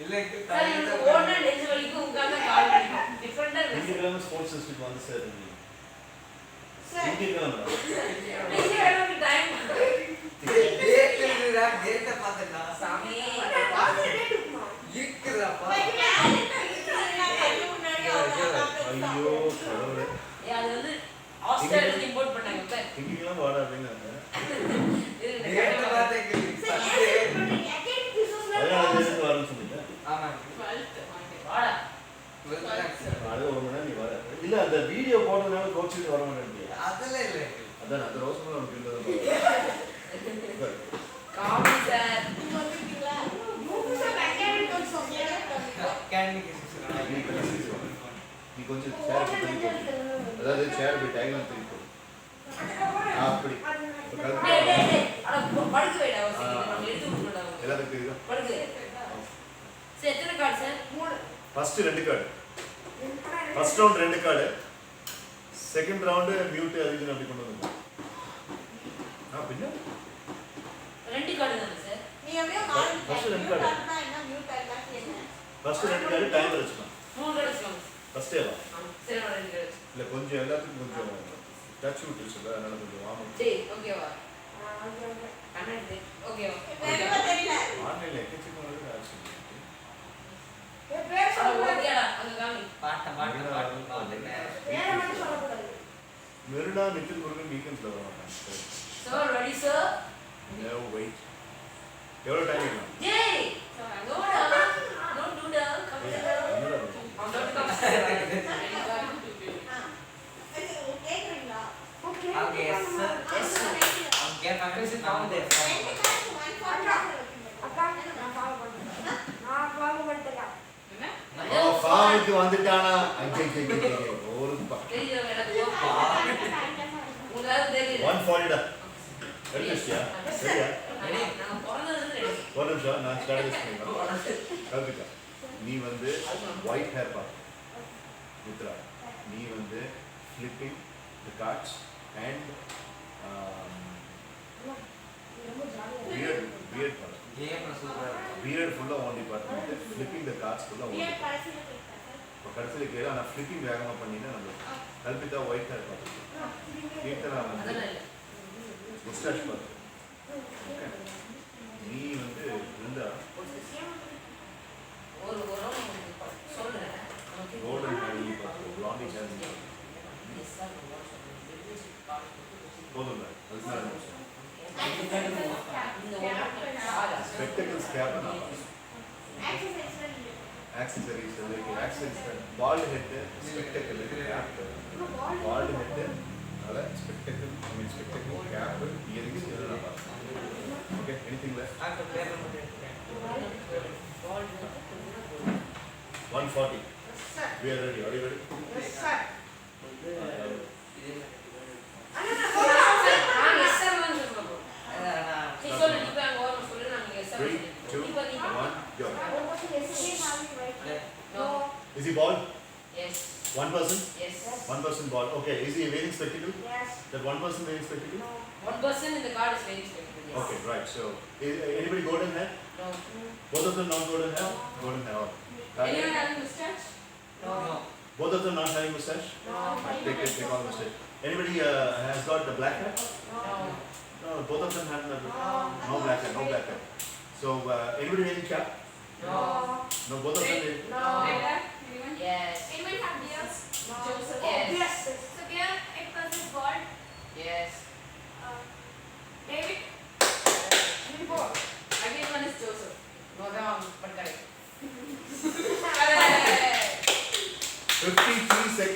இல்லை சார் இந்த ஓடுற நெஞ்சு வலிக்கு உட்கார்ந்து கால் பண்ணி டிஃபரெண்டா இருக்கு. இந்தியாவில் ஸ்போர்ட்ஸ் சிஸ்டம் வந்து சார் இந்தியாவில் நீங்க எனக்கு டைம் டேட்டா பார்த்தேன்னா சாமி இருக்குதாப்பா. ஐயோ கடவுளே. அது வந்து ஆஸ்திரேலியால இம்போர்ட் பண்ணாங்க சார். திங்கிங்லாம் வாடா அப்படின்னாங்க. டேட்டா பார்த்தேன். அதனால தேசத்துக்கு வரணும்னு சொன்னீங்க. ஆமாம். வாடா. அது ஒரு மணி நேரம் நீ வர. இல்ல அந்த வீடியோ போட்டதுனால கோச்சிட்டு வர மாட்டேன். அதெல்லாம் இல்லை. அதான் அந்த ரோஸ் உனக்கு இருந்தது. காமி சார். கேண்டி நீ கொஞ்சம் சேர் அதாவது சேர் போய் டைம் திருப்பி அப்படி டேய் டேய் டேய் அட படுக்க வைடா ஒரு செகண்ட் நம்ம எடுத்து விட்டுடா. எல்லாத்துக்கும் தெரியுதா? படுக்க. சார் எத்தனை card sir? 3. First 2 card. First round 2 card. Second round mute அது இது அப்படி கொண்டு வந்தோம். பின்ன 2 கார்டு தானே சார்? நீ அப்படியே கால் ஃபர்ஸ்ட் 2 கார்டு. என்ன மியூட் ஆயிடுச்சு என்ன? ஃபர்ஸ்ட் 2 கார்டு டைம் வச்சுக்கலாம். 3 கார்டு வச்சுக்கலாம். ஃபர்ஸ்ட் ஏவா? சரி நான் 2 கார்டு. இல்ல கொஞ்சம் எல்லாத்துக்கும் கொஞ்சம் டச் விட்டுருச்சு அதனால கொஞ்சம் வாங்க. சரி ஓகேவா? கனெக்ட் ஓகேவா? வேற தெரியல. ஆன்லைன்ல எக்கச்சக்கமா இருக்கு ஆக்சுவலி. ஓகேடா அங்க காமி. பாட்ட மெரினா நிதின் முருகன் வீக்கெண்ட்ஸ்ல வர மாட்டாங்க. Sir ready sir? No wait. எவ்வளவு டைம் வேணும்? ஜெய் நோடா நோ டூடா கம் என்னடா ஆன் டாட் கம். கேக்குறீங்களா? Okay. Okay, yes, sir. Yes Okay, family now there. அக்கா நான் ஃபாலோ பண்றேன். நான் ஃபாலோ பண்ணிட்டேன். ஃபார்முக்கு வந்துட்டானா? ஐயோ ஒரு தெரியல எனக்கு உங்களுக்கு தெரியல 140 டா. ரெடியா? சரியா? நான் பிறந்ததுல ரெடி. ஒரு நிமிஷம் நான் ஸ்ட்ராட்டஜி பண்ணிடுறேன். கல்பிகா நீ வந்து ஒயிட் ஹேர் பார்ட். மித்ரா நீ வந்து flipping the cards and weird part. Game super. Weird full of only department. Flipping the cards full of only. இப்போ கடைசியில் கேளு ஆனால் ஃப்ளிப்பிங் வேகமாக பண்ணினா நம்ம கல்பிதா ஒயிட் ஹேர் பார்த்து கீர்த்தனா வந்து அதெல்லாம் இல்ல. முஸ்டாஷ் பார்த்து நீ வந்து இருந்தா ஒரு சொல்றேன். கோல்டன் ஹேர் நீ பார்த்து பிளாண்டி ஹேர் எஸ் சார் போதும் Spectacles cap and all. Accessories like accessories, bald head, spectacle, cap, bald head, spectacle, cap, earrings, okay, anything left? 140. We are ready. Are you ready? Yes, sir. Three, two, one, go. No. Is he bald? Yes. One person? Yes. One person bald. Okay. Is he wearing spectacle? Yes. That one person wearing spectacle? One person in the card is very spectacle. Yes. Okay, right. So, anybody golden hair? No. Both of them not golden hair? Golden hair. Anyone having mustache? No. Both of them not having mustache? Take all mustache. Anybody has got the black hair? No. No, both of them have no black hair, no black hair. So, anybody wearing cap? No. No, both of them. Red hair?